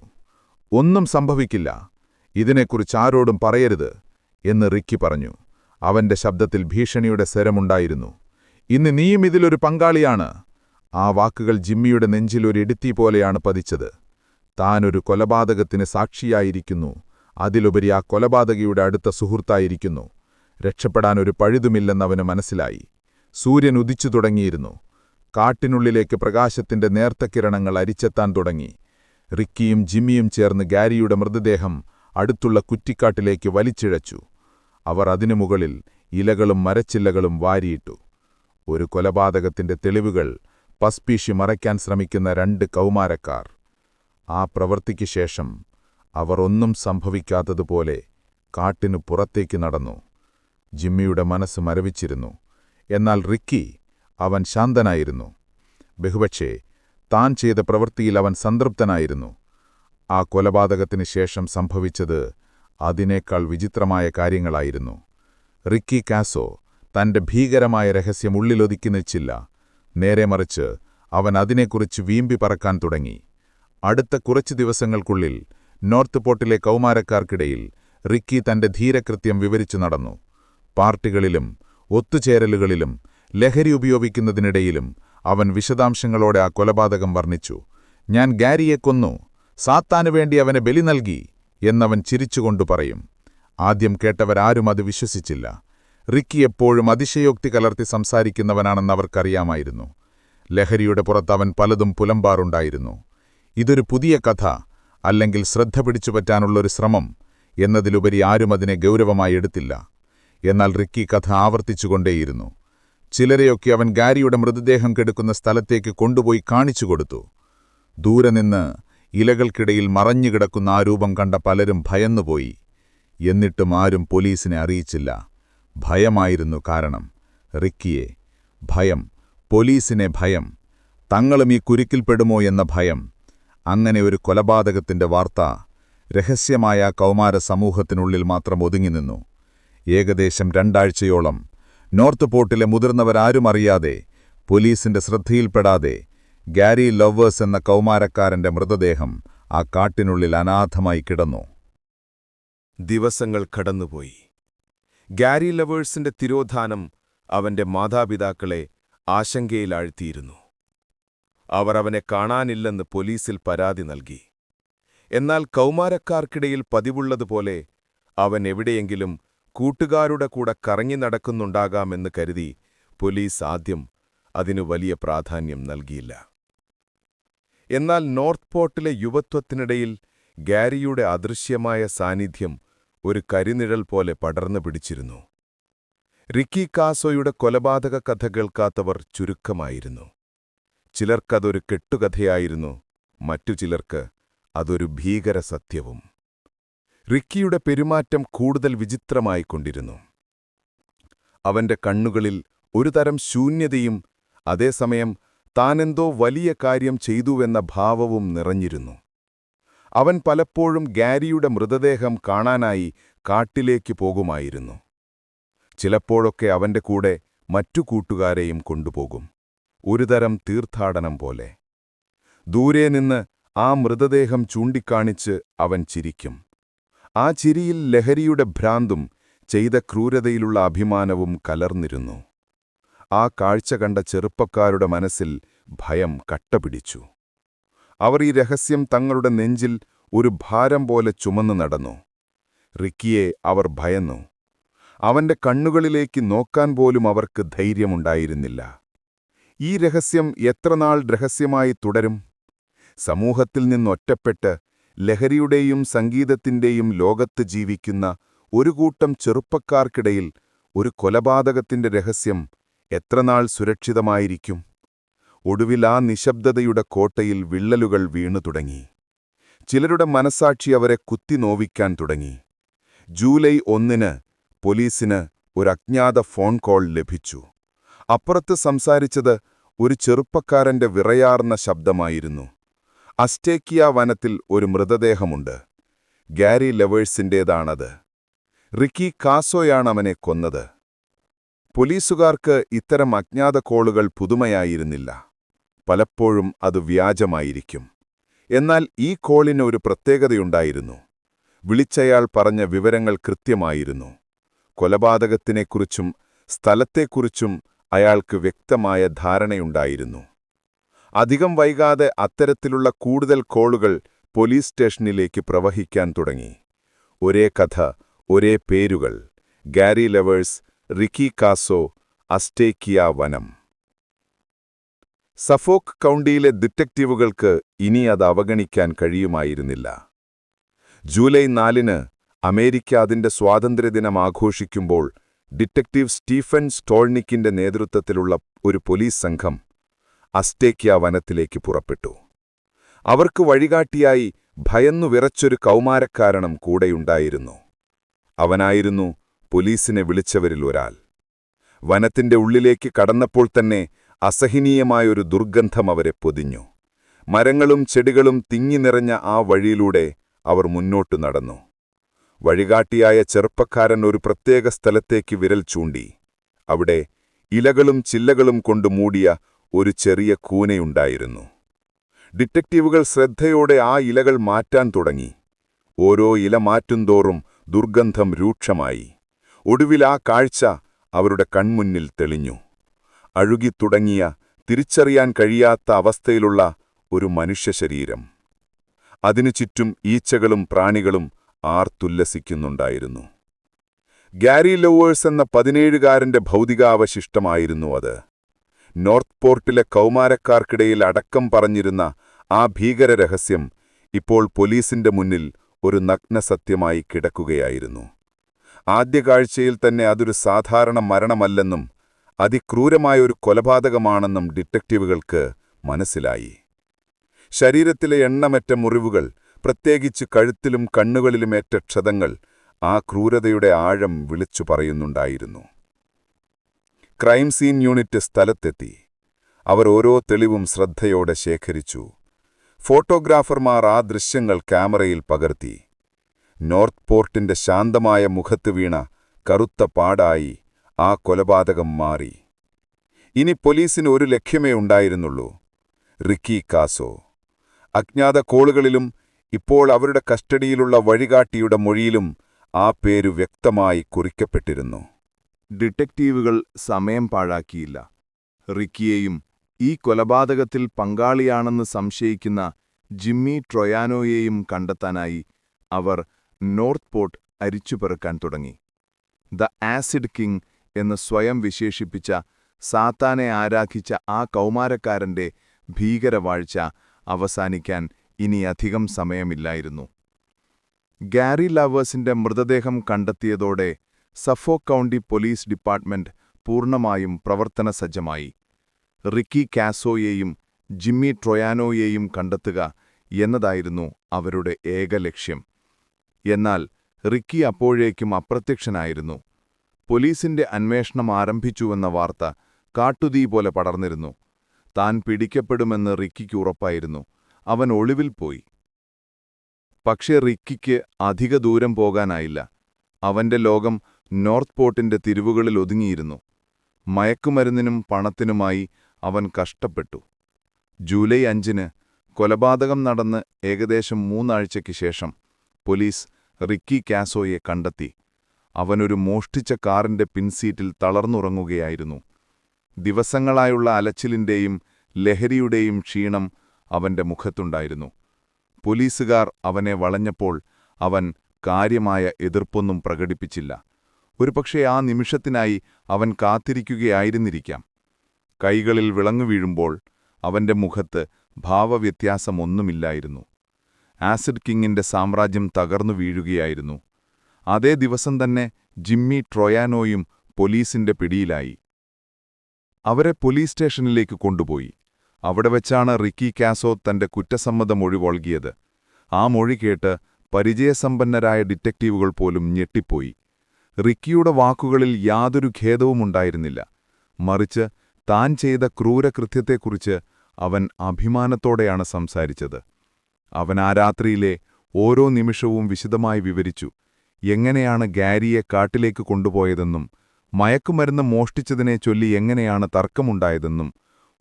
ഒന്നും സംഭവിക്കില്ല. ഇതിനെക്കുറിച്ച് ആരോടും പറയരുത് എന്ന് റിക്കി പറഞ്ഞു. അവന്റെ ശബ്ദത്തിൽ ഭീഷണിയുടെ സ്വരമുണ്ടായിരുന്നു. ഇന്ന് നീയും ഇതിലൊരു പങ്കാളിയാണ്. ആ വാക്കുകൾ ജിമ്മിയുടെ നെഞ്ചിൽ ഒരു ഇടുത്തി പോലെയാണ് പതിച്ചത്. താനൊരു കൊലപാതകത്തിന് സാക്ഷിയായിരിക്കുന്നു. അതിലുപരി ആ കൊലപാതകിയുടെ അടുത്ത സുഹൃത്തായിരിക്കുന്നു. രക്ഷപ്പെടാനൊരു പഴുതുമില്ലെന്നവന് മനസ്സിലായി. സൂര്യൻ ഉദിച്ചു തുടങ്ങിയിരുന്നു. കാട്ടിനുള്ളിലേക്ക് പ്രകാശത്തിന്റെ നേർത്ത കിരണങ്ങൾ അരിച്ചെത്താൻ തുടങ്ങി. റിക്കിയും ജിമ്മിയും ചേർന്ന് ഗാരിയുടെ മൃതദേഹം അടുത്തുള്ള കുറ്റിക്കാട്ടിലേക്ക് വലിച്ചിഴച്ചു. അവർ അതിനു മുകളിൽ ഇലകളും മരച്ചില്ലകളും വാരിയിട്ടു. ഒരു കൊലപാതകത്തിന്റെ തെളിവുകൾ പസ്പീഷി മറയ്ക്കാൻ ശ്രമിക്കുന്ന 2 കൗമാരക്കാർ. ആ പ്രവൃത്തിക്ക് ശേഷം അവർ ഒന്നും സംഭവിക്കാത്തതുപോലെ കാട്ടിനു പുറത്തേക്ക് നടന്നു. ജിമ്മിയുടെ മനസ്സ് മരവിച്ചിരുന്നു. എന്നാൽ റിക്കി, അവൻ ശാന്തനായിരുന്നു. ബഹുപക്ഷേ താൻ ചെയ്ത പ്രവൃത്തിയിൽ അവൻ സംതൃപ്തനായിരുന്നു. ആ കൊലപാതകത്തിന് ശേഷം സംഭവിച്ചത് അതിനേക്കാൾ വിചിത്രമായ കാര്യങ്ങളായിരുന്നു. റിക്കി കാസോ തന്റെ ഭീകരമായ രഹസ്യം ഉള്ളിലൊതുക്കി നിച്ചില്ല. നേരെ മറിച്ച് അവൻ അതിനെക്കുറിച്ച് വീമ്പി പറക്കാൻ തുടങ്ങി. അടുത്ത കുറച്ചു ദിവസങ്ങൾക്കുള്ളിൽ നോർത്ത് പോർട്ടിലെ കൗമാരക്കാർക്കിടയിൽ റിക്കി തന്റെ ധീരകൃത്യം വിവരിച്ചു നടന്നു. പാർട്ടികളിലും ഒത്തുചേരലുകളിലും ലഹരി ഉപയോഗിക്കുന്നതിനിടയിലും അവൻ വിശദാംശങ്ങളോടെ ആ കൊലപാതകം വർണ്ണിച്ചു. ഞാൻ ഗാരിയെ കൊന്നു, സാത്താനുവേണ്ടി അവനെ ബലി നൽകി എന്നവൻ ചിരിച്ചുകൊണ്ടു പറയും. ആദ്യം കേട്ടവരാരും അത് വിശ്വസിച്ചില്ല. റിക്കി എപ്പോഴും അതിശയോക്തി കലർത്തി സംസാരിക്കുന്നവനാണെന്നവർക്കറിയാമായിരുന്നു. ലഹരിയുടെ പുറത്ത് അവൻ പലതും പുലമ്പാറുണ്ടായിരുന്നു. ഇതൊരു പുതിയ കഥ, അല്ലെങ്കിൽ ശ്രദ്ധ പിടിച്ചുപറ്റാനുള്ളൊരു ശ്രമം എന്നതിലുപരി ആരും അതിനെ ഗൗരവമായി എടുത്തില്ല. എന്നാൽ റിക്കി കഥ ആവർത്തിച്ചുകൊണ്ടേയിരുന്നു. ചിലരെയൊക്കെ അവൻ ഗാരിയുടെ മൃതദേഹം കിടക്കുന്ന സ്ഥലത്തേക്ക് കൊണ്ടുപോയി കാണിച്ചുകൊടുത്തു. ദൂരെ നിന്ന് ഇലകൾക്കിടയിൽ മറഞ്ഞുകിടക്കുന്ന ആ രൂപം കണ്ട പലരും ഭയന്നുപോയി. എന്നിട്ടും ആരും പോലീസിനെ അറിയിച്ചില്ല. ഭയമായിരുന്നു കാരണം. റിക്കിയെ ഭയം, പോലീസിനെ ഭയം, തങ്ങളും ഈ കുരുക്കിൽപ്പെടുമോ എന്ന ഭയം. അങ്ങനെ ഒരു കൊലപാതകത്തിന്റെ വാർത്ത രഹസ്യമായ കൗമാര സമൂഹത്തിനുള്ളിൽ മാത്രം ഒതുങ്ങിനിന്നു. ഏകദേശം 2 ആഴ്ചയോളം നോർത്ത് പോർട്ടിലെ മുതിർന്നവരാരും അറിയാതെ, പോലീസിന്റെ ശ്രദ്ധയിൽപ്പെടാതെ, ഗാരി ലവേഴ്സ് എന്ന കൗമാരക്കാരന്റെ മൃതദേഹം ആ കാട്ടിനുള്ളിൽ അനാഥമായി കിടന്നു. ദിവസങ്ങൾ കടന്നുപോയി. ഗാരി ലവേഴ്സിന്റെ തിരോധാനം അവന്റെ മാതാപിതാക്കളെ ആശങ്കയിലാഴ്ത്തിയിരുന്നു. അവർ അവനെ കാണാനില്ലെന്ന് പോലീസിൽ പരാതി നൽകി. എന്നാൽ കൗമാരക്കാർക്കിടയിൽ പതിവുള്ളതുപോലെ അവൻ എവിടെയെങ്കിലും കൂട്ടുകാരുടെ കൂടെ കറങ്ങി നടക്കുന്നുണ്ടാകാമെന്ന് കരുതി പോലീസ് ആദ്യം അതിനു വലിയ പ്രാധാന്യം നൽകിയില്ല. എന്നാൽ നോർത്ത് പോർട്ടിലെ യുവത്വത്തിനിടയിൽ ഗാരിയുടെ അദൃശ്യമായ സാന്നിധ്യം ഒരു കരിനിഴൽ പോലെ പടർന്നു പിടിച്ചിരുന്നു. റിക്കി കാസോയുടെ കൊലപാതക കഥ കേൾക്കാത്തവർ ചുരുക്കമായിരുന്നു. ചിലർക്കതൊരു കെട്ടുകഥയായിരുന്നു, മറ്റു ചിലർക്ക് അതൊരു ഭീകര സത്യവും. റിക്കിയുടെ പെരുമാറ്റം കൂടുതൽ വിചിത്രമായിക്കൊണ്ടിരുന്നു. അവന്റെ കണ്ണുകളിൽ ഒരു തരം ശൂന്യതയും അതേസമയം താനെന്തോ വലിയ കാര്യം ചെയ്തുവെന്ന ഭാവവും നിറഞ്ഞിരുന്നു. അവൻ പലപ്പോഴും ഗാരിയുടെ മൃതദേഹം കാണാനായി കാട്ടിലേക്ക് പോകുമായിരുന്നു. ചിലപ്പോഴൊക്കെ അവന്റെ കൂടെ മറ്റു കൂട്ടുകാരെയും കൊണ്ടുപോകും, ഒരുതരം തീർത്ഥാടനം പോലെ. ദൂരെ നിന്ന് ആ മൃതദേഹം ചൂണ്ടിക്കാണിച്ച് അവൻ ചിരിക്കും. ആ ചിരിയിൽ ലഹരിയുടെ ഭ്രാന്തും ചെയ്ത ക്രൂരതയിലുള്ള അഭിമാനവും കലർന്നിരുന്നു. ആ കാഴ്ച കണ്ട ചെറുപ്പക്കാരുടെ മനസ്സിൽ ഭയം കട്ടപിടിച്ചു. അവർ ഈ രഹസ്യം തങ്ങളുടെ നെഞ്ചിൽ ഒരു ഭാരം പോലെ ചുമന്നു നടന്നു. റിക്കിയെ അവർ ഭയന്നു. അവന്റെ കണ്ണുകളിലേക്ക് നോക്കാൻ പോലും അവർക്ക് ധൈര്യമുണ്ടായിരുന്നില്ല. ഈ രഹസ്യം എത്രനാൾ രഹസ്യമായി തുടരും? സമൂഹത്തിൽ നിന്നൊറ്റപ്പെട്ട് ലഹരിയുടെയും സംഗീതത്തിന്റെയും ലോകത്ത് ജീവിക്കുന്ന ഒരു കൂട്ടം ചെറുപ്പക്കാർക്കിടയിൽ ഒരു കൊലപാതകത്തിന്റെ രഹസ്യം എത്രനാൾ സുരക്ഷിതമായിരിക്കും? ഒടുവിൽ ആ നിശബ്ദതയുടെ കോട്ടയിൽ വിള്ളലുകൾ വീണു തുടങ്ങി. ചിലരുടെ മനസാക്ഷി അവരെ കുത്തിനോവിക്കാൻ തുടങ്ങി. ജൂലൈ 1 പോലീസിന് ഒരു അജ്ഞാത ഫോൺ കോൾ ലഭിച്ചു. അപ്പുറത്ത് സംസാരിച്ചത് ഒരു ചെറുപ്പക്കാരന്റെ വിറയാർന്ന ശബ്ദമായിരുന്നു. അസ്റ്റേക്കിയ വനത്തിൽ ഒരു മൃതദേഹമുണ്ട്. ഗാരി ലെവേഴ്സിന്റേതാണത്. റിക്കി കാസോയാണവനെ കൊന്നത്. പോലീസുകാർക്ക് ഇത്തരം അജ്ഞാത കോളുകൾ പുതുമയായിരുന്നില്ല. പലപ്പോഴും അത് വ്യാജമായിരിക്കും. എന്നാൽ ഈ കോളിന് ഒരു പ്രത്യേകതയുണ്ടായിരുന്നു. വിളിച്ചയാൾ പറഞ്ഞ വിവരങ്ങൾ കൃത്യമായിരുന്നു. കൊലപാതകത്തിനെക്കുറിച്ചും സ്ഥലത്തെക്കുറിച്ചും അയാൾക്ക് വ്യക്തമായ ധാരണയുണ്ടായിരുന്നു. അധികം വൈകാതെ അത്തരത്തിലുള്ള കൂടുതൽ കോളുകൾ പോലീസ് സ്റ്റേഷനിലേക്ക് പ്രവഹിക്കാൻ തുടങ്ങി. ഒരേ കഥ, ഒരേ പേരുകൾ: ഗാരി ലെവേഴ്സ്, റിക്കി കാസോ, അസ്റ്റേക്കിയ വനം. സഫോക്ക് കൗണ്ടിയിലെ ഡിറ്റക്റ്റീവുകൾക്ക് ഇനി അത് അവഗണിക്കാൻ കഴിയുമായിരുന്നില്ല. ജൂലൈ 4 അമേരിക്ക അതിന്റെ സ്വാതന്ത്ര്യദിനം ആഘോഷിക്കുമ്പോൾ ഡിറ്റക്റ്റീവ് സ്റ്റീഫൻ സ്റ്റോൾനിക്കിന്റെ നേതൃത്വത്തിലുള്ള ഒരു പോലീസ് സംഘം അസ്റ്റേക്കിയ വനത്തിലേക്ക് പുറപ്പെട്ടു. അവർക്ക് വഴികാട്ടിയായി ഭയന്നു വിറച്ചൊരു കൗമാരക്കാരനും കൂടെയുണ്ടായിരുന്നു. അവനായിരുന്നു പോലീസിനെ വിളിച്ചവരിൽ ഒരാൾ. വനത്തിന്റെ ഉള്ളിലേക്ക് കടന്നപ്പോൾ തന്നെ അസഹനീയമായൊരു ദുർഗന്ധം അവരെ പൊതിഞ്ഞു. മരങ്ങളും ചെടികളും തിങ്ങി നിറഞ്ഞ ആ വഴിയിലൂടെ അവർ മുന്നോട്ടു നടന്നു. വഴികാട്ടിയായ ചെറുപ്പക്കാരൻ ഒരു പ്രത്യേക സ്ഥലത്തേക്ക് വിരൽ ചൂണ്ടി. അവിടെ ഇലകളും ചില്ലകളും കൊണ്ട് മൂടിയ ഒരു ചെറിയ കൂനയുണ്ടായിരുന്നു. ഡിറ്റക്റ്റീവുകൾ ശ്രദ്ധയോടെ ആ ഇലകൾ മാറ്റാൻ തുടങ്ങി. ഓരോ ഇല മാറ്റുന്തോറും ദുർഗന്ധം രൂക്ഷമായി. ഒടുവിൽ ആ കാഴ്ച അവരുടെ കൺമുന്നിൽ തെളിഞ്ഞു. അഴുകിത്തുടങ്ങിയ, തിരിച്ചറിയാൻ കഴിയാത്ത അവസ്ഥയിലുള്ള ഒരു മനുഷ്യശരീരം. അതിനു ചുറ്റും ഈച്ചകളും പ്രാണികളും ആർത്തുല്ലസിക്കുന്നുണ്ടായിരുന്നു. ഗാരി ലെവേഴ്സ് എന്ന 17-കാരന്റെ ഭൗതികാവശിഷ്ടമായിരുന്നു അത്. നോർത്ത് പോർട്ടിലെ കൗമാരക്കാർക്കിടയിൽ അടക്കം പറഞ്ഞിരുന്ന ആ ഭീകരരഹസ്യം ഇപ്പോൾ പോലീസിന്റെ മുന്നിൽ ഒരു നഗ്നസത്യമായി കിടക്കുകയായിരുന്നു. ആദ്യ കാഴ്ചയിൽ തന്നെ അതൊരു സാധാരണ മരണമല്ലെന്നും അതിക്രൂരമായൊരു കൊലപാതകമാണെന്നും ഡിറ്റക്റ്റീവുകൾക്ക് മനസ്സിലായി. ശരീരത്തിലെ എണ്ണമറ്റ മുറിവുകൾ, പ്രത്യേകിച്ച് കഴുത്തിലും കണ്ണുകളിലുമേറ്റ ക്ഷതങ്ങൾ, ആ ക്രൂരതയുടെ ആഴം വിളിച്ചു പറയുന്നുണ്ടായിരുന്നു. ക്രൈം സീൻ യൂണിറ്റ് സ്ഥലത്തെത്തി. അവർ ഓരോ തെളിവും ശ്രദ്ധയോടെ ശേഖരിച്ചു. ഫോട്ടോഗ്രാഫർമാർ ആ ദൃശ്യങ്ങൾ ക്യാമറയിൽ പകർത്തി. നോർത്ത് പോർട്ടിന്റെ ശാന്തമായ മുഖത്ത് വീണ കറുത്ത പാടായി ആ കൊലപാതകം മാറി. ഇനി പോലീസിന് ഒരു ലക്ഷ്യമേ ഉണ്ടായിരുന്നുള്ളൂ: റിക്കി കാസോ. അജ്ഞാത കോളുകളിലും ഇപ്പോൾ അവരുടെ കസ്റ്റഡിയിലുള്ള വഴികാട്ടിയുടെ മൊഴിയിലും ആ പേരു വ്യക്തമായി കുറിക്കപ്പെട്ടിരുന്നു. ഡിറ്റക്റ്റീവുകൾ സമയം പാഴാക്കിയില്ല. റിക്കിയെയും ഈ കൊലപാതകത്തിൽ പങ്കാളിയാണെന്ന് സംശയിക്കുന്ന ജിമ്മി ട്രൊയാനോയെയും കണ്ടെത്താനായി അവർ നോർത്ത് പോർട്ട് അരിച്ചുപെറുക്കാൻ തുടങ്ങി. ദ ആസിഡ് കിങ് എന്ന് സ്വയം വിശേഷിപ്പിച്ച, സാത്താനെ ആരാധിച്ച ആ കൗമാരക്കാരന്റെ ഭീകരവാഴ്ച അവസാനിക്കാൻ ഇനി അധികം സമയമില്ലായിരുന്നു. ഗാരി ലെവേഴ്സിന്റെ മൃതദേഹം കണ്ടെത്തിയതോടെ സഫോക്ക് കൗണ്ടി പോലീസ് ഡിപ്പാർട്ട്മെന്റ് പൂർണ്ണമായും പ്രവർത്തനസജ്ജമായി. റിക്കി കാസോയെയും ജിമ്മി ട്രൊയാനോയെയും കണ്ടെത്തുക എന്നതായിരുന്നു അവരുടെ ഏക ലക്ഷ്യം. എന്നാൽ റിക്കി അപ്പോഴേക്കും അപ്രത്യക്ഷനായിരുന്നു. പോലീസിന്റെ അന്വേഷണം ആരംഭിച്ചുവെന്ന വാർത്ത കാട്ടുതീ പോലെ പടർന്നിരുന്നു. താൻ പിടിക്കപ്പെടുമെന്ന് റിക്കിക്ക് ഉറപ്പായിരുന്നു. അവൻ ഒളിവിൽ പോയി. പക്ഷേ റിക്കിക്ക് അധിക ദൂരം പോകാനായില്ല. അവന്റെ ലോകം നോർത്ത് പോർട്ടിന്റെ തിരിവുകളിൽ ഒതുങ്ങിയിരുന്നു. മയക്കുമരുന്നിനും പണത്തിനുമായി അവൻ കഷ്ടപ്പെട്ടു. ജൂലൈ 5 കൊലപാതകം നടന്ന് ഏകദേശം 3 ആഴ്ചയ്ക്ക് ശേഷം പോലീസ് റിക്കി കാസോയെ കണ്ടെത്തി. അവനൊരു മോഷ്ടിച്ച കാറിന്റെ പിൻസീറ്റിൽ തളർന്നുറങ്ങുകയായിരുന്നു. ദിവസങ്ങളായുള്ള അലച്ചിലിന്റെയും ലഹരിയുടെയും ക്ഷീണം അവന്റെ മുഖത്തുണ്ടായിരുന്നു. പോലീസുകാർ അവനെ വളഞ്ഞപ്പോൾ അവൻ കാര്യമായ എതിർപ്പൊന്നും പ്രകടിപ്പിച്ചില്ല. ഒരുപക്ഷേ ആ നിമിഷത്തിനായി അവൻ കാത്തിരിക്കുകയായിരുന്നിരിക്കാം. കൈകളിൽ വിളങ്ങു വീഴുമ്പോൾ അവന്റെ മുഖത്ത് ഭാവവ്യത്യാസമൊന്നുമില്ലായിരുന്നു. ആസിഡ് കിങ്ങിന്റെ സാമ്രാജ്യം തകർന്നു വീഴുകയായിരുന്നു. അതേ ദിവസം തന്നെ ജിമ്മി ട്രൊയാനോയും പോലീസിന്റെ പിടിയിലായി. അവരെ പോലീസ് സ്റ്റേഷനിലേക്ക് കൊണ്ടുപോയി. അവിടെ വെച്ചാണ് റിക്കി കാസോ തന്റെ കുറ്റസമ്മത മൊഴി വഴങ്ങിയത്. ആ മൊഴി കേട്ട് പരിചയസമ്പന്നരായ ഡിറ്റക്റ്റീവുകൾ പോലും ഞെട്ടിപ്പോയി. റിക്കിയുടെ വാക്കുകളിൽ യാതൊരു ഖേദവുമുണ്ടായിരുന്നില്ല. മറിച്ച് താൻ ചെയ്ത ക്രൂരകൃത്യത്തെക്കുറിച്ച് അവൻ അഭിമാനത്തോടെയാണ് സംസാരിച്ചത്. അവൻ ആ രാത്രിയിലെ ഓരോ നിമിഷവും വിശദമായി വിവരിച്ചു. എങ്ങനെയാണ് ഗാരിയെ കാട്ടിലേക്ക് കൊണ്ടുപോയതെന്നും മയക്കുമരുന്ന് മോഷ്ടിച്ചതിനെ ചൊല്ലി എങ്ങനെയാണ് തർക്കമുണ്ടായതെന്നും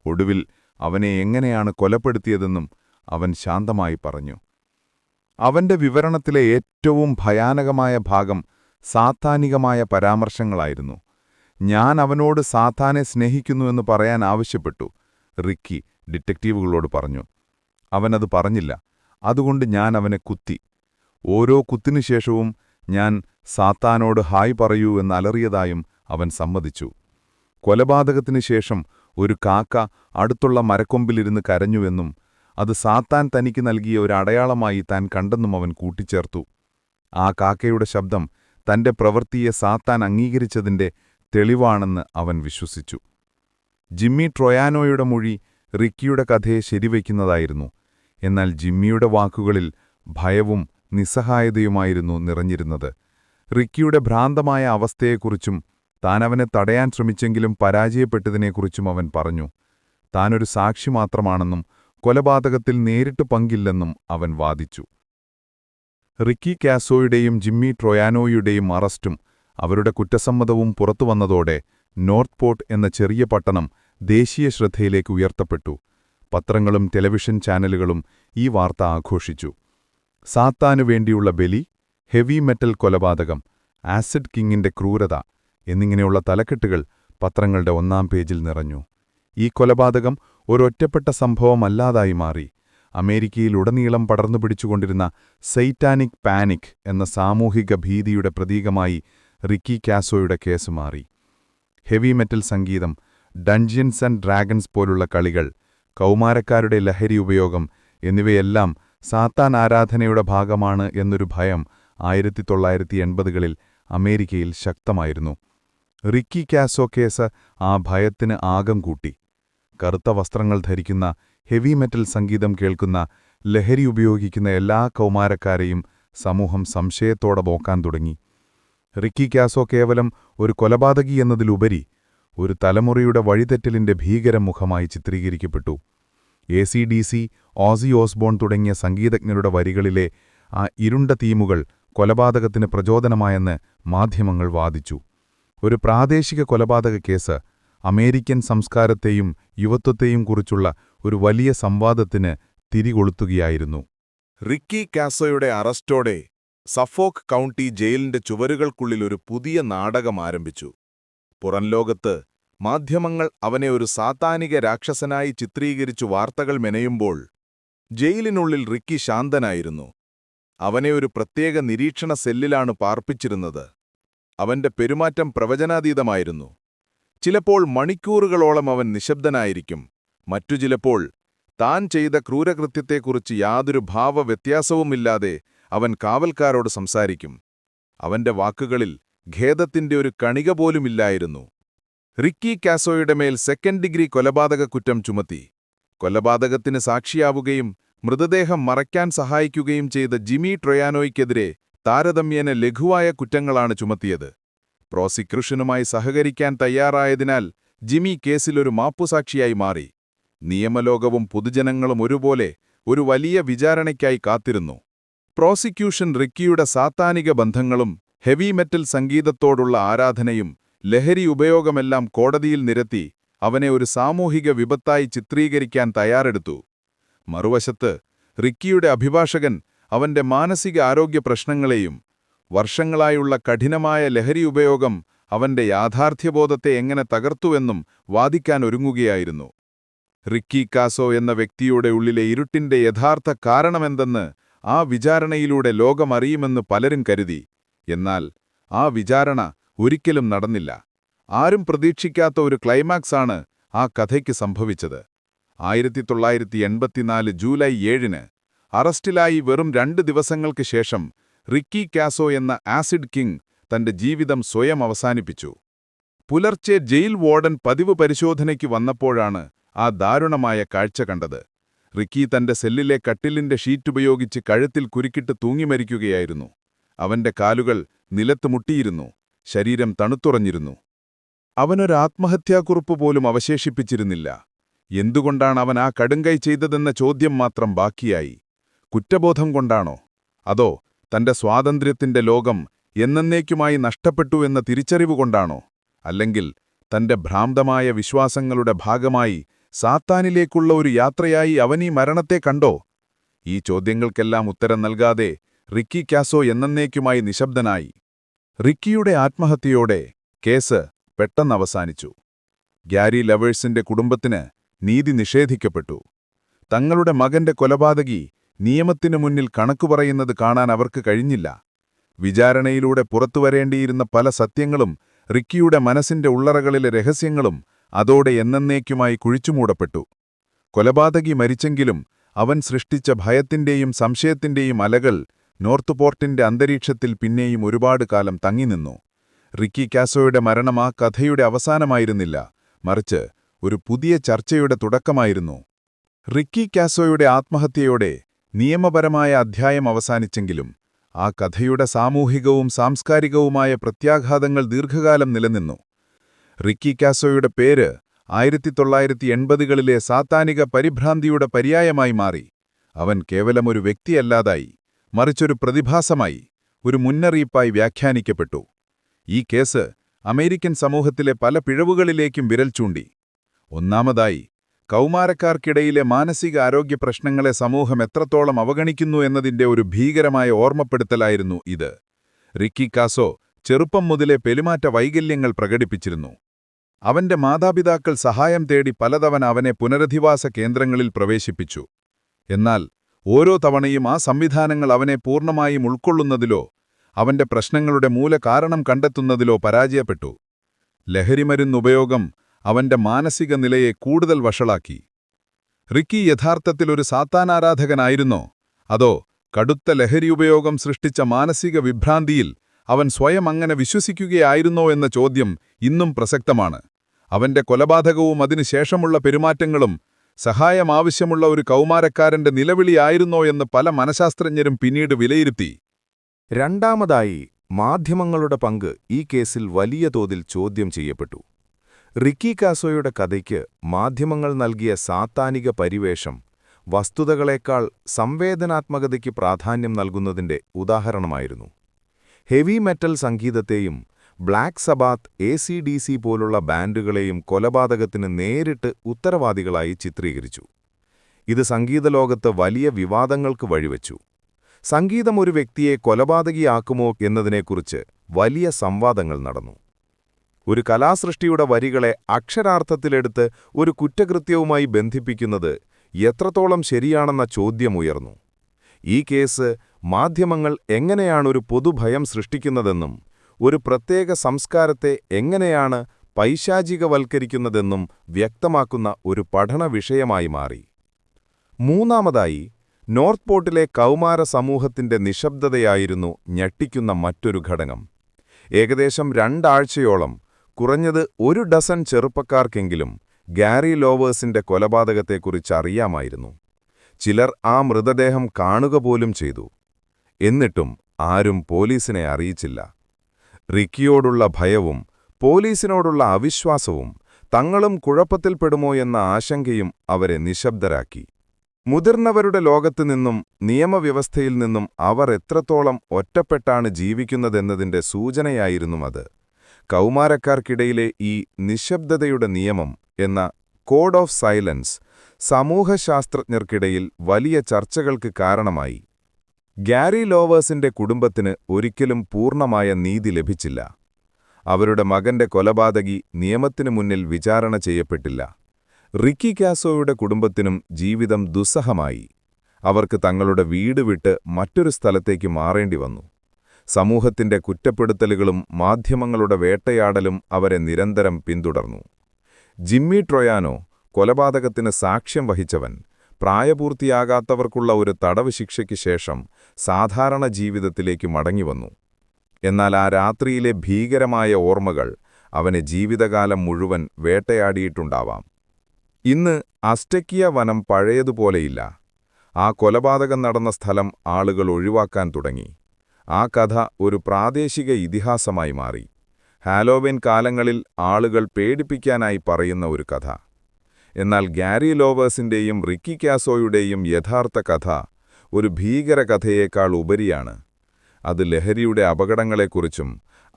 ഒടുവിൽ അവനെ എങ്ങനെയാണ് കൊലപ്പെടുത്തിയതെന്നും അവൻ ശാന്തമായി പറഞ്ഞു. അവന്റെ വിവരണത്തിലെ ഏറ്റവും ഭയാനകമായ ഭാഗം സാത്താനികമായ പരാമർശങ്ങളായിരുന്നു. ഞാൻ അവനോട് സാത്താനെ സ്നേഹിക്കുന്നുവെന്ന് പറയാൻ ആവശ്യപ്പെട്ടു, റിക്കി ഡിറ്റക്റ്റീവുകളോട് പറഞ്ഞു. അവനത് പറഞ്ഞില്ല. അതുകൊണ്ട് ഞാൻ അവനെ കുത്തി. ഓരോ കുത്തിനുശേഷവും ഞാൻ സാത്താനോട് ഹായ് പറയൂ എന്നലറിയതായും അവൻ സമ്മതിച്ചു. കൊലപാതകത്തിനു ശേഷം ഒരു കാക്ക അടുത്തുള്ള മരക്കൊമ്പിലിരുന്ന് കരഞ്ഞുവെന്നും അത് സാത്താൻ തനിക്ക് നൽകിയ ഒരു അടയാളമായി താൻ കണ്ടെന്നും അവൻ കൂട്ടിച്ചേർത്തു. ആ കാക്കയുടെ ശബ്ദം തന്റെ പ്രവൃത്തിയെ സാത്താൻ അംഗീകരിച്ചതിന്റെ തെളിവാണെന്ന് അവൻ വിശ്വസിച്ചു. ജിമ്മി ട്രൊയാനോയുടെ മൊഴി റിക്കിയുടെ കഥയെ ശരിവയ്ക്കുന്നതായിരുന്നു. എന്നാൽ ജിമ്മിയുടെ വാക്കുകളിൽ ഭയവും നിസ്സഹായതയുമായിരുന്നു നിറഞ്ഞിരുന്നത്. റിക്കിയുടെ ഭ്രാന്തമായ അവസ്ഥയെക്കുറിച്ചും താൻ അവനെ തടയാൻ ശ്രമിച്ചെങ്കിലും പരാജയപ്പെട്ടതിനെക്കുറിച്ചും അവൻ പറഞ്ഞു. താനൊരു സാക്ഷി മാത്രമാണെന്നും കൊലപാതകത്തിൽ നേരിട്ട് പങ്കില്ലെന്നും അവൻ വാദിച്ചു. റിക്കി കാസോയുടെയും ജിമ്മി ട്രൊയാനോയുടെയും അറസ്റ്റും അവരുടെ കുറ്റസമ്മതവും പുറത്തുവന്നതോടെ നോർത്ത് പോർട്ട് എന്ന ചെറിയ പട്ടണം ദേശീയ ശ്രദ്ധയിലേക്ക് ഉയർത്തപ്പെട്ടു. പത്രങ്ങളും ടെലിവിഷൻ ചാനലുകളും ഈ വാർത്ത ആഘോഷിച്ചു. സാത്താനു വേണ്ടിയുള്ള ബലി, ഹെവി മെറ്റൽ കൊലപാതകം, ആസിഡ് കിങ്ങിന്റെ ക്രൂരത എന്നിങ്ങനെയുള്ള തലക്കെട്ടുകൾ പത്രങ്ങളുടെ ഒന്നാം പേജിൽ നിറഞ്ഞു. ഈ കൊലപാതകം ഒരൊറ്റപ്പെട്ട സംഭവമല്ലാതായി മാറി. അമേരിക്കയിലുടനീളം പടർന്നുപിടിച്ചുകൊണ്ടിരുന്ന സൈറ്റാനിക് പാനിക് എന്ന സാമൂഹിക ഭീതിയുടെ പ്രതീകമായി റിക്കി കാസോയുടെ കേസ് മാറി. ഹെവി മെറ്റൽ സംഗീതം, ഡഞ്ജൻസ് ആൻഡ് ഡ്രാഗൺസ് പോലുള്ള കളികൾ, കൗമാരക്കാരുടെ ലഹരി ഉപയോഗം എന്നിവയെല്ലാം സാത്താൻ ആരാധനയുടെ ഭാഗമാണ് എന്നൊരു ഭയം 1980കളിൽ അമേരിക്കയിൽ ശക്തമായിരുന്നു. റിക്കി കാസോ കേസ് ആ ഭയത്തിന് ആക്കം കൂട്ടി. കറുത്ത വസ്ത്രങ്ങൾ ധരിക്കുന്ന, ഹെവി മെറ്റൽ സംഗീതം കേൾക്കുന്ന, ലഹരി ഉപയോഗിക്കുന്ന എല്ലാ കൗമാരക്കാരെയും സമൂഹം സംശയത്തോടെ നോക്കാൻ തുടങ്ങി. റിക്കി കാസോ കേവലം ഒരു കൊലപാതകി എന്നതിലുപരി ഒരു തലമുറയുടെ വഴിതെറ്റലിന്റെ ഭീകരമുഖമായി ചിത്രീകരിക്കപ്പെട്ടു. AC/DC, ഓസി ഓസ്ബോൺ തുടങ്ങിയ സംഗീതജ്ഞരുടെ വരികളിലെ ആ ഇരുണ്ട തീമുകൾ കൊലപാതകത്തിന് പ്രചോദനമായെന്ന് മാധ്യമങ്ങൾ വാദിച്ചു. ഒരു പ്രാദേശിക കൊലപാതക കേസ് അമേരിക്കൻ സംസ്കാരത്തെയും യുവത്വത്തെയും കുറിച്ചുള്ള ഒരു വലിയ സംവാദത്തിന് തിരികൊളുത്തുകയായിരുന്നു. റിക്കി കാസോയുടെ അറസ്റ്റോടെ സഫോക്ക് കൗണ്ടി ജയിലിന്റെ ചുവരുകൾക്കുള്ളിൽ ഒരു പുതിയ നാടകം ആരംഭിച്ചു. പുറംലോകത്ത് മാധ്യമങ്ങൾ അവനെ ഒരു സാത്താനിക രാക്ഷസനായി ചിത്രീകരിച്ചു വാർത്തകൾ മെനയുമ്പോൾ ജയിലിനുള്ളിൽ റിക്കി ശാന്തനായിരുന്നു. അവനെ ഒരു പ്രത്യേക നിരീക്ഷണ സെല്ലിലാണ് പാർപ്പിച്ചിരുന്നത്. അവന്റെ പെരുമാറ്റം പ്രവചനാതീതമായിരുന്നു. ചിലപ്പോൾ മണിക്കൂറുകളോളം അവൻ നിശബ്ദനായിരിക്കും. മറ്റു ചിലപ്പോൾ താൻ ചെയ്ത ക്രൂരകൃത്യത്തെക്കുറിച്ച് യാതൊരു ഭാവവ്യത്യാസവുമില്ലാതെ അവൻ കാവൽക്കാരോട് സംസാരിക്കും. അവന്റെ വാക്കുകളിൽ ഖേദത്തിന്റെ ഒരു കണിക പോലുമില്ലായിരുന്നു. റിക്കി കാസോയുടെ മേൽ സെക്കൻഡ് ഡിഗ്രി കൊലപാതക കുറ്റം ചുമത്തി. കൊലപാതകത്തിന് സാക്ഷിയാവുകയും മൃതദേഹം മറയ്ക്കാൻ സഹായിക്കുകയും ചെയ്ത ജിമ്മി ട്രൊയാനോയ്ക്കെതിരെ താരതമ്യേന ലഘുവായ കുറ്റങ്ങളാണ് ചുമത്തിയത്. പ്രോസിക്യൂഷനുമായി സഹകരിക്കാൻ തയ്യാറായതിനാൽ ജിമ്മി കേസിലൊരു മാപ്പുസാക്ഷിയായി മാറി. നിയമലോകവും പൊതുജനങ്ങളും ഒരുപോലെ ഒരു വലിയ വിചാരണയ്ക്കായി കാത്തിരുന്നു. പ്രോസിക്യൂഷൻ റിക്കിയുടെ സാത്താനിക ബന്ധങ്ങളും ഹെവി മെറ്റൽ സംഗീതത്തോടുള്ള ആരാധനയും ലഹരി ഉപയോഗമെല്ലാം കോടതിയിൽ നിരത്തി അവനെ ഒരു സാമൂഹിക വിപത്തായി ചിത്രീകരിക്കാൻ തയ്യാറെടുത്തു. മറുവശത്ത് റിക്കിയുടെ അഭിഭാഷകൻ അവന്റെ മാനസിക ആരോഗ്യ പ്രശ്നങ്ങളെയും വർഷങ്ങളായുള്ള കഠിനമായ ലഹരി ഉപയോഗം അവന്റെ യാഥാർത്ഥ്യബോധത്തെ എങ്ങനെ തകർത്തുവെന്നും വാദിക്കാൻ ഒരുങ്ങുകയായിരുന്നു. റിക്കി കാസോ എന്ന വ്യക്തിയുടെ ഉള്ളിലെ ഇരുട്ടിന്റെ യഥാർത്ഥ കാരണമെന്തെന്ന് ആ വിചാരണയിലൂടെ ലോകമറിയുമെന്ന് പലരും കരുതി. എന്നാൽ ആ വിചാരണ ഒരിക്കലും നടന്നില്ല. ആരും പ്രതീക്ഷിക്കാത്ത ഒരു ക്ലൈമാക്സാണ് ആ കഥയ്ക്ക് സംഭവിച്ചത്. 1984 ജൂലൈ 7-ന് അറസ്റ്റിലായി വെറും 2 ദിവസങ്ങൾക്ക് ശേഷം റിക്കി കാസോ എന്ന ആസിഡ് കിങ് തന്റെ ജീവിതം സ്വയം അവസാനിപ്പിച്ചു. പുലർച്ചെ ജയിൽ വാർഡൻ പതിവ് പരിശോധനയ്ക്ക് വന്നപ്പോഴാണ് ആ ദാരുണമായ കാഴ്ച കണ്ടത്. റിക്കി തന്റെ സെല്ലിലെ കട്ടിലിന്റെ ഷീറ്റുപയോഗിച്ച് കഴുത്തിൽ കുരുക്കിട്ട് തൂങ്ങിമരിക്കുകയായിരുന്നു. അവന്റെ കാലുകൾ നിലത്ത് മുട്ടിയിരുന്നു, ശരീരം തണുത്തുറഞ്ഞിരുന്നു. അവനൊരാത്മഹത്യാക്കുറിപ്പ് പോലും അവശേഷിപ്പിച്ചിരുന്നില്ല. എന്തുകൊണ്ടാണ് അവൻ ആ കടുങ്കൈ ചെയ്തതെന്ന ചോദ്യം മാത്രം ബാക്കിയായി. കുറ്റബോധം കൊണ്ടാണോ? അതോ തന്റെ സ്വാതന്ത്ര്യത്തിന്റെ ലോകം എന്നേക്കുമായി നഷ്ടപ്പെട്ടു എന്ന തിരിച്ചറിവുകൊണ്ടാണോ? അല്ലെങ്കിൽ തന്റെ ഭ്രാന്തമായ വിശ്വാസങ്ങളുടെ ഭാഗമായി സാത്താനിലേക്കുള്ള ഒരു യാത്രയായി അവനീ മരണത്തെ കണ്ടോ? ഈ ചോദ്യങ്ങൾക്കെല്ലാം ഉത്തരം നൽകാതെ റിക്കി കാസോ എന്നേക്കുമായി നിശബ്ദനായി. റിക്കിയുടെ ആത്മഹത്യയോടെ കേസ് പെട്ടെന്ന് അവസാനിച്ചു. ഗ്യാരി ലവേഴ്സിന്റെ കുടുംബത്തിന് നീതി നിഷേധിക്കപ്പെട്ടു. തങ്ങളുടെ മകന്റെ കൊലപാതകി നിയമത്തിനു മുന്നിൽ കണക്കു പറയുന്നത് കാണാൻ അവർക്ക് കഴിഞ്ഞില്ല. വിചാരണയിലൂടെ പുറത്തുവരേണ്ടിയിരുന്ന പല സത്യങ്ങളും, റിക്കിയുടെ മനസ്സിന്റെ ഉള്ളറകളിലെ രഹസ്യങ്ങളും അതോടെ എന്നേക്കുമായി കുഴിച്ചുമൂടപ്പെട്ടു. കൊലപാതകി മരിച്ചെങ്കിലും അവൻ സൃഷ്ടിച്ച ഭയത്തിന്റെയും സംശയത്തിന്റെയും അലകൾ നോർത്ത് പോർട്ടിന്റെ അന്തരീക്ഷത്തിൽ പിന്നെയും ഒരുപാട് കാലം തങ്ങിനിന്നു. റിക്കി കാസോയുടെ മരണം ആ കഥയുടെ അവസാനമായിരുന്നില്ല, മറിച്ച് ഒരു പുതിയ ചർച്ചയുടെ തുടക്കമായിരുന്നു. റിക്കി കാസോയുടെ ആത്മഹത്യയോടെ നിയമപരമായ അധ്യായം അവസാനിച്ചെങ്കിലും ആ കഥയുടെ സാമൂഹികവും സാംസ്കാരികവുമായ പ്രത്യാഘാതങ്ങൾ ദീർഘകാലം നിലനിന്നു. റിക്കി കാസോയുടെ പേര് 1980കളിലെ സാത്താനിക പരിഭ്രാന്തിയുടെ പര്യായമായി മാറി. അവൻ കേവലമൊരു വ്യക്തിയല്ലാതായി, മറിച്ചൊരു പ്രതിഭാസമായി, ഒരു മുന്നറിയിപ്പായി വ്യാഖ്യാനിക്കപ്പെട്ടു. ഈ കേസ് അമേരിക്കൻ സമൂഹത്തിലെ പല പിഴവുകളിലേക്കും വിരൽ ചൂണ്ടി. ഒന്നാമതായി, കൗമാരക്കാർക്കിടയിലെ മാനസിക ആരോഗ്യ പ്രശ്നങ്ങളെ സമൂഹം എത്രത്തോളം അവഗണിക്കുന്നു എന്നതിന്റെ ഒരു ഭീകരമായ ഓർമ്മപ്പെടുത്തലായിരുന്നു ഇത്. റിക്കി കാസോ ചെറുപ്പം മുതലേ പെരുമാറ്റ വൈകല്യങ്ങൾ പ്രകടിപ്പിച്ചിരുന്നു. അവന്റെ മാതാപിതാക്കൾ സഹായം തേടി പലതവണ അവനെ പുനരധിവാസ കേന്ദ്രങ്ങളിൽ പ്രവേശിപ്പിച്ചു. എന്നാൽ ഓരോ തവണയും ആ സംവിധാനങ്ങൾ അവനെ പൂർണ്ണമായും ഉൾക്കൊള്ളുന്നതിലോ അവന്റെ പ്രശ്നങ്ങളുടെ മൂലകാരണം കണ്ടെത്തുന്നതിലോ പരാജയപ്പെട്ടു. ലഹരിമരുന്നുപയോഗം അവന്റെ മാനസിക നിലയെ കൂടുതൽ വഷളാക്കി. റിക്കി യഥാർത്ഥത്തിൽ ഒരു സാത്താനാരാധകനായിരുന്നോ? അതോ കടുത്ത ലഹരിയുപയോഗം സൃഷ്ടിച്ച മാനസിക വിഭ്രാന്തിയിൽ അവൻ സ്വയം അങ്ങനെ വിശ്വസിക്കുകയായിരുന്നോ എന്ന ചോദ്യം ഇന്നും പ്രസക്തമാണ്. അവന്റെ കൊലപാതകവും അതിനുശേഷമുള്ള പെരുമാറ്റങ്ങളും സഹായം ആവശ്യമുള്ള ഒരു കൗമാരക്കാരന്റെ നിലവിളിയായിരുന്നോ എന്ന് പല മനഃശാസ്ത്രജ്ഞരും പിന്നീട് വിലയിരുത്തി. രണ്ടാമതായി, മാധ്യമങ്ങളുടെ പങ്ക് ഈ കേസിൽ വലിയ തോതിൽ ചോദ്യം ചെയ്യപ്പെട്ടു. റിക്കി കാസോയുടെ കഥയ്ക്ക് മാധ്യമങ്ങൾ നൽകിയ സാത്താനിക പരിവേഷം വസ്തുതകളേക്കാൾ സംവേദനാത്മകതയ്ക്ക് പ്രാധാന്യം നൽകുന്നതിന്റെ ഉദാഹരണമായിരുന്നു. ഹെവി മെറ്റൽ സംഗീതത്തെയും ബ്ലാക്ക് സബാത്ത്, AC/DC പോലുള്ള ബാൻഡുകളെയും കൊലപാതകത്തിന് നേരിട്ട് ഉത്തരവാദികളായി ചിത്രീകരിച്ചു. ഇത് സംഗീതലോകത്ത് വലിയ വിവാദങ്ങൾക്ക് വഴിവെച്ചു. സംഗീതം ഒരു വ്യക്തിയെ കൊലപാതകിയാക്കുമോ എന്നതിനെക്കുറിച്ച് വലിയ സംവാദങ്ങൾ നടന്നു. ഒരു കലാസൃഷ്ടിയുടെ വരികളെ അക്ഷരാർത്ഥത്തിലെടുത്ത് ഒരു കുറ്റകൃത്യവുമായി ബന്ധിപ്പിക്കുന്നത് എത്രത്തോളം ശരിയാണെന്ന ചോദ്യമുയർന്നു. ഈ കേസ് മാധ്യമങ്ങൾ എങ്ങനെയാണൊരു പൊതുഭയം സൃഷ്ടിക്കുന്നതെന്നും ഒരു പ്രത്യേക സംസ്കാരത്തെ എങ്ങനെയാണ് പൈശാചികവൽക്കരിക്കുന്നതെന്നും വ്യക്തമാക്കുന്ന ഒരു പഠന വിഷയമായി മാറി. മൂന്നാമതായി, നോർത്ത് പോർട്ടിലെ കൗമാര സമൂഹത്തിന്റെ നിശബ്ദതയായിരുന്നു ഞെട്ടിക്കുന്ന മറ്റൊരു ഘടകം. ഏകദേശം 2 ആഴ്ചയോളം കുറഞ്ഞത് 1 ഡസൻ ചെറുപ്പക്കാർക്കെങ്കിലും ഗ്യാരി ലോവേഴ്സിന്റെ കൊലപാതകത്തെക്കുറിച്ചറിയാമായിരുന്നു. ചിലർ ആ മൃതദേഹം കാണുക പോലും ചെയ്തു. എന്നിട്ടും ആരും പോലീസിനെ അറിയിച്ചില്ല. റിക്കിയോടുള്ള ഭയവും പോലീസിനോടുള്ള അവിശ്വാസവും തങ്ങളും കുഴപ്പത്തിൽപ്പെടുമോ എന്ന ആശങ്കയും അവരെ നിശബ്ദരാക്കി. മുതിർന്നവരുടെ ലോകത്തുനിന്നും നിയമവ്യവസ്ഥയിൽ നിന്നും അവർ എത്രത്തോളം ഒറ്റപ്പെട്ടാണ് ജീവിക്കുന്നതെന്നതിന്റെ സൂചനയായിരുന്നു അത്. കൗമാരക്കാർക്കിടയിലെ ഈ നിശബ്ദതയുടെ നിയമം എന്ന കോഡ് ഓഫ് സൈലൻസ് സമൂഹശാസ്ത്രജ്ഞർക്കിടയിൽ വലിയ ചർച്ചകൾക്ക് കാരണമായി. ഗ്യാരി ലോവേഴ്സിന്റെ കുടുംബത്തിന് ഒരിക്കലും പൂർണ്ണമായ നീതി ലഭിച്ചില്ല. അവരുടെ മകന്റെ കൊലപാതകി നിയമത്തിനു മുന്നിൽ വിചാരണ ചെയ്യപ്പെട്ടില്ല. റിക്കി കാസോയുടെ കുടുംബത്തിനും ജീവിതം ദുസ്സഹമായി. അവർക്ക് തങ്ങളുടെ വീട് വിട്ട് മറ്റൊരു സ്ഥലത്തേക്ക് മാറേണ്ടി വന്നു. സമൂഹത്തിന്റെ കുറ്റപ്പെടുത്തലുകളും മാധ്യമങ്ങളുടെ വേട്ടയാടലും അവരെ നിരന്തരം പിന്തുടർന്നു. ജിമ്മി ട്രൊയാനോ, കൊലപാതകത്തിന് സാക്ഷ്യം വഹിച്ചവൻ, പ്രായപൂർത്തിയാകാത്തവർക്കുള്ള ഒരു തടവ് ശിക്ഷയ്ക്ക് ശേഷം സാധാരണ ജീവിതത്തിലേക്ക് മടങ്ങിവന്നു. എന്നാൽ ആ രാത്രിയിലെ ഭീകരമായ ഓർമ്മകൾ അവനെ ജീവിതകാലം മുഴുവൻ വേട്ടയാടിയിട്ടുണ്ടാവാം. ഇന്ന് അസ്റ്റെക്കിയ വനം പഴയതുപോലെയില്ല. ആ കൊലപാതകം നടന്ന സ്ഥലം ആളുകൾ ഒഴിവാക്കാൻ തുടങ്ങി. ആ കഥ ഒരു പ്രാദേശിക ഇതിഹാസമായി മാറി. ഹാലോവീൻ കാലങ്ങളിൽ ആളുകൾ പേടിപ്പിക്കാനായി പറയുന്ന ഒരു കഥ. എന്നാൽ ഗാരി ലോവേഴ്സിന്റെയും റിക്കി കാസോയുടെയും യഥാർത്ഥ കഥ ഒരു ഭീകരകഥയേക്കാൾ ഉപരിയാണ്. അത് ലഹരിയുടെ അപകടങ്ങളെക്കുറിച്ചും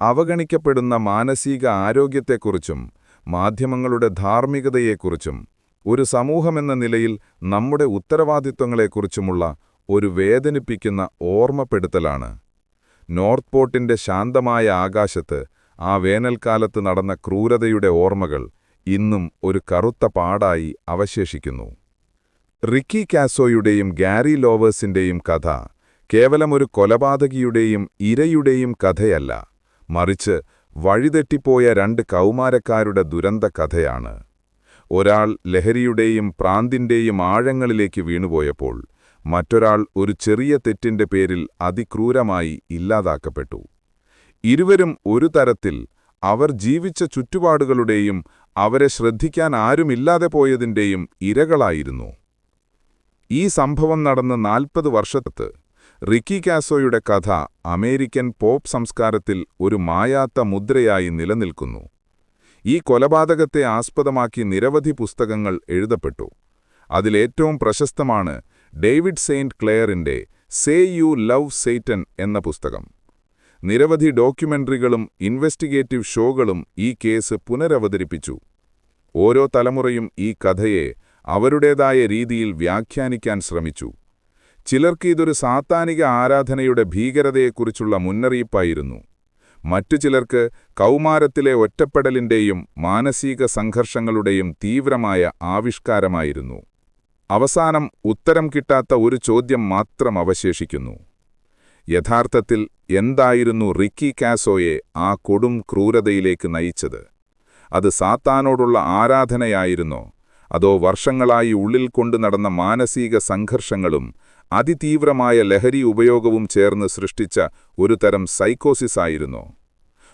അവഗണിക്കപ്പെടുന്ന മാനസിക ആരോഗ്യത്തെക്കുറിച്ചും മാധ്യമങ്ങളുടെ ധാർമ്മികതയെക്കുറിച്ചും ഒരു സമൂഹമെന്ന നിലയിൽ നമ്മുടെ ഉത്തരവാദിത്വങ്ങളെക്കുറിച്ചുമുള്ള ഒരു വേദനിപ്പിക്കുന്ന ഓർമ്മപ്പെടുത്തലാണ്. നോർത്ത് പോർട്ടിന്റെ ശാന്തമായ ആകാശത്ത് ആ വേനൽക്കാലത്ത് നടന്ന ക്രൂരതയുടെ ഓർമ്മകൾ ഇന്നും ഒരു കറുത്ത പാടായി അവശേഷിക്കുന്നു. റിക്കി കാസോയുടെയും ഗാരി ലോവേഴ്സിന്റെയും കഥ കേവലം ഒരു കൊലപാതകിയുടെയും ഇരയുടെയും കഥയല്ല, മറിച്ച് വഴിതെറ്റിപ്പോയ രണ്ട് കൗമാരക്കാരുടെ ദുരന്ത കഥയാണ്. ഒരാൾ ലഹരിയുടെയും പ്രാന്തിന്റെയും ആഴങ്ങളിലേക്ക് വീണുപോയപ്പോൾ മറ്റൊരാൾ ഒരു ചെറിയ തെറ്റിന്റെ പേരിൽ അതിക്രൂരമായി ഇല്ലാതാക്കപ്പെട്ടു. ഇരുവരും ഒരു തരത്തിൽ അവർ ജീവിച്ച ചുറ്റുപാടുകളുടെയും അവരെ ശ്രദ്ധിക്കാൻ ആരുമില്ലാതെ പോയതിന്റെയും ഇരകളായിരുന്നു. ഈ സംഭവം നടന്ന് 40 വർഷത്ത് റിക്കി കാസോയുടെ കഥ അമേരിക്കൻ പോപ്പ് സംസ്കാരത്തിൽ ഒരു മായാത്ത മുദ്രയായി നിലനിൽക്കുന്നു. ഈ കൊലപാതകത്തെ ആസ്പദമാക്കി നിരവധി പുസ്തകങ്ങൾ എഴുതപ്പെട്ടു. അതിലേറ്റവും പ്രശസ്തമാണ് ഡേവിഡ് സെയിന്റ് ക്ലെയറിന്റെ സേ യു ലവ് സെയ്റ്റൻ എന്ന പുസ്തകം. നിരവധി ഡോക്യുമെന്ററികളും ഇൻവെസ്റ്റിഗേറ്റീവ് ഷോകളും ഈ കേസ് പുനരവതരിപ്പിച്ചു. ഓരോ തലമുറയും ഈ കഥയെ അവരുടേതായ രീതിയിൽ വ്യാഖ്യാനിക്കാൻ ശ്രമിച്ചു. ചിലർക്ക് ഇതൊരു സാത്താനിക ആരാധനയുടെ ഭീകരതയെക്കുറിച്ചുള്ള മുന്നറിയിപ്പായിരുന്നു. മറ്റു ചിലർക്ക് കൗമാരത്തിലെ ഒറ്റപ്പെടലിന്റെയും മാനസിക സംഘർഷങ്ങളുടെയും തീവ്രമായ ആവിഷ്കാരമായിരുന്നു. അവസാനം ഉത്തരം കിട്ടാത്ത ഒരു ചോദ്യം മാത്രം അവശേഷിക്കുന്നു. യഥാർത്ഥത്തിൽ എന്തായിരുന്നു റിക്കി കാസോയെ ആ കൊടും ക്രൂരതയിലേക്ക് നയിച്ചത്? അത് സാത്താനോടുള്ള ആരാധനയായിരുന്നോ, അതോ വർഷങ്ങളായി ഉള്ളിൽ കൊണ്ടു നടന്ന മാനസിക സംഘർഷങ്ങളും അതിതീവ്രമായ ലഹരി ഉപയോഗവും ചേർന്ന് സൃഷ്ടിച്ച ഒരു തരം സൈക്കോസിസായിരുന്നോ?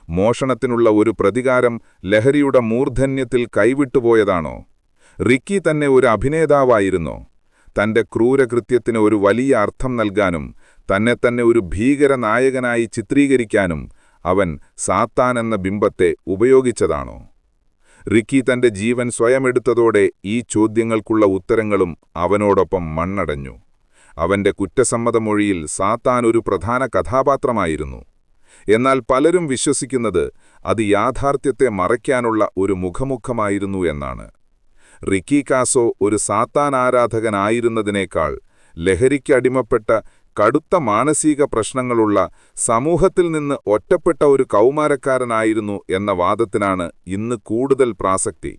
മോഷണത്തിനുള്ള ഒരു പ്രതികാരം ലഹരിയുടെ മൂർധന്യത്തിൽ കൈവിട്ടുപോയതാണോ? റിക്കി തന്നെ ഒരു അഭിനേതാവായിരുന്നോ? തന്റെ ക്രൂരകൃത്യത്തിന് ഒരു വലിയ അർത്ഥം നൽകാനും തന്നെ ഒരു ഭീകര നായകനായി ചിത്രീകരിക്കാനും അവൻ സാത്താൻ എന്ന ബിംബത്തെ ഉപയോഗിച്ചതാണോ? റിക്കി തന്റെ ജീവൻ സ്വയമെടുത്തതോടെ ഈ ചോദ്യങ്ങൾക്കുള്ള ഉത്തരങ്ങളും അവനോടൊപ്പം മണ്ണടഞ്ഞു. അവന്റെ കുറ്റസമ്മതമൊഴിയിൽ സാത്താൻ ഒരു പ്രധാന കഥാപാത്രമായിരുന്നു. എന്നാൽ പലരും വിശ്വസിക്കുന്നത് അത് യാഥാർത്ഥ്യത്തെ മറയ്ക്കാനുള്ള ഒരു മുഖമുഖമായിരുന്നു എന്നാണ്. റിക്കി കാസോ ഒരു സാത്താൻ ആരാധകനായിരുന്നതിനേക്കാൾ ലഹരിക്കടിമപ്പെട്ട കടുത്ത മാനസിക പ്രശ്നങ്ങളുള്ള സമൂഹത്തിൽ നിന്ന് ഒറ്റപ്പെട്ട ഒരു കൗമാരക്കാരനായിരുന്നു എന്ന വാദത്തിനാണ് ഇന്ന് കൂടുതൽ പ്രാസക്തി.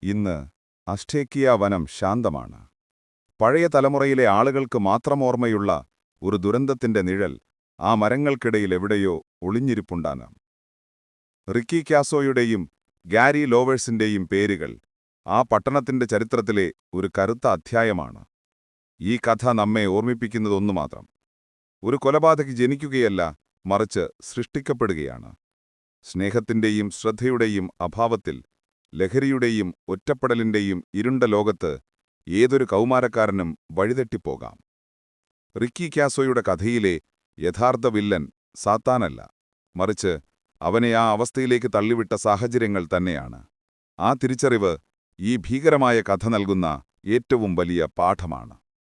ഇന്ന് അസ്റ്റേക്കിയ വനം ശാന്തമാണ്. പഴയ തലമുറയിലെ ആളുകൾക്ക് മാത്രം ഓർമ്മയുള്ള ഒരു ദുരന്തത്തിന്റെ നിഴൽ ആ മരങ്ങൾക്കിടയിൽ എവിടെയോ ഒളിഞ്ഞിരിപ്പുണ്ടാണ്. റിക്കി കാസോയുടെയും ഗാരി ലോവേഴ്സിന്റെയും പേരുകൾ ആ പട്ടണത്തിന്റെ ചരിത്രത്തിലെ ഒരു കറുത്ത അധ്യായമാണ്. ഈ കഥ നമ്മെ ഓർമ്മിപ്പിക്കുന്നതൊന്നു മാത്രം: ഒരു കൊലപാതകി ജനിക്കുകയല്ല, മറിച്ച് സൃഷ്ടിക്കപ്പെടുകയാണ്. സ്നേഹത്തിന്റെയും ശ്രദ്ധയുടെയും അഭാവത്തിൽ, ലഹരിയുടെയും ഒറ്റപ്പെടലിന്റെയും ഇരുണ്ട ലോകത്ത് ഏതൊരു കൗമാരക്കാരനും വഴിതെറ്റിപ്പോകാം. റിക്കി കാസോയുടെ കഥയിലെ യഥാർത്ഥ വില്ലൻ സാത്താനല്ല, മറിച്ച് അവനെ ആ അവസ്ഥയിലേക്ക് തള്ളിവിട്ട സാഹചര്യങ്ങൾ തന്നെയാണ്. ആ തിരിച്ചറിവ് ഈ ഭീകരമായ കഥ നൽകുന്ന ഏറ്റവും വലിയ പാഠമാണ്.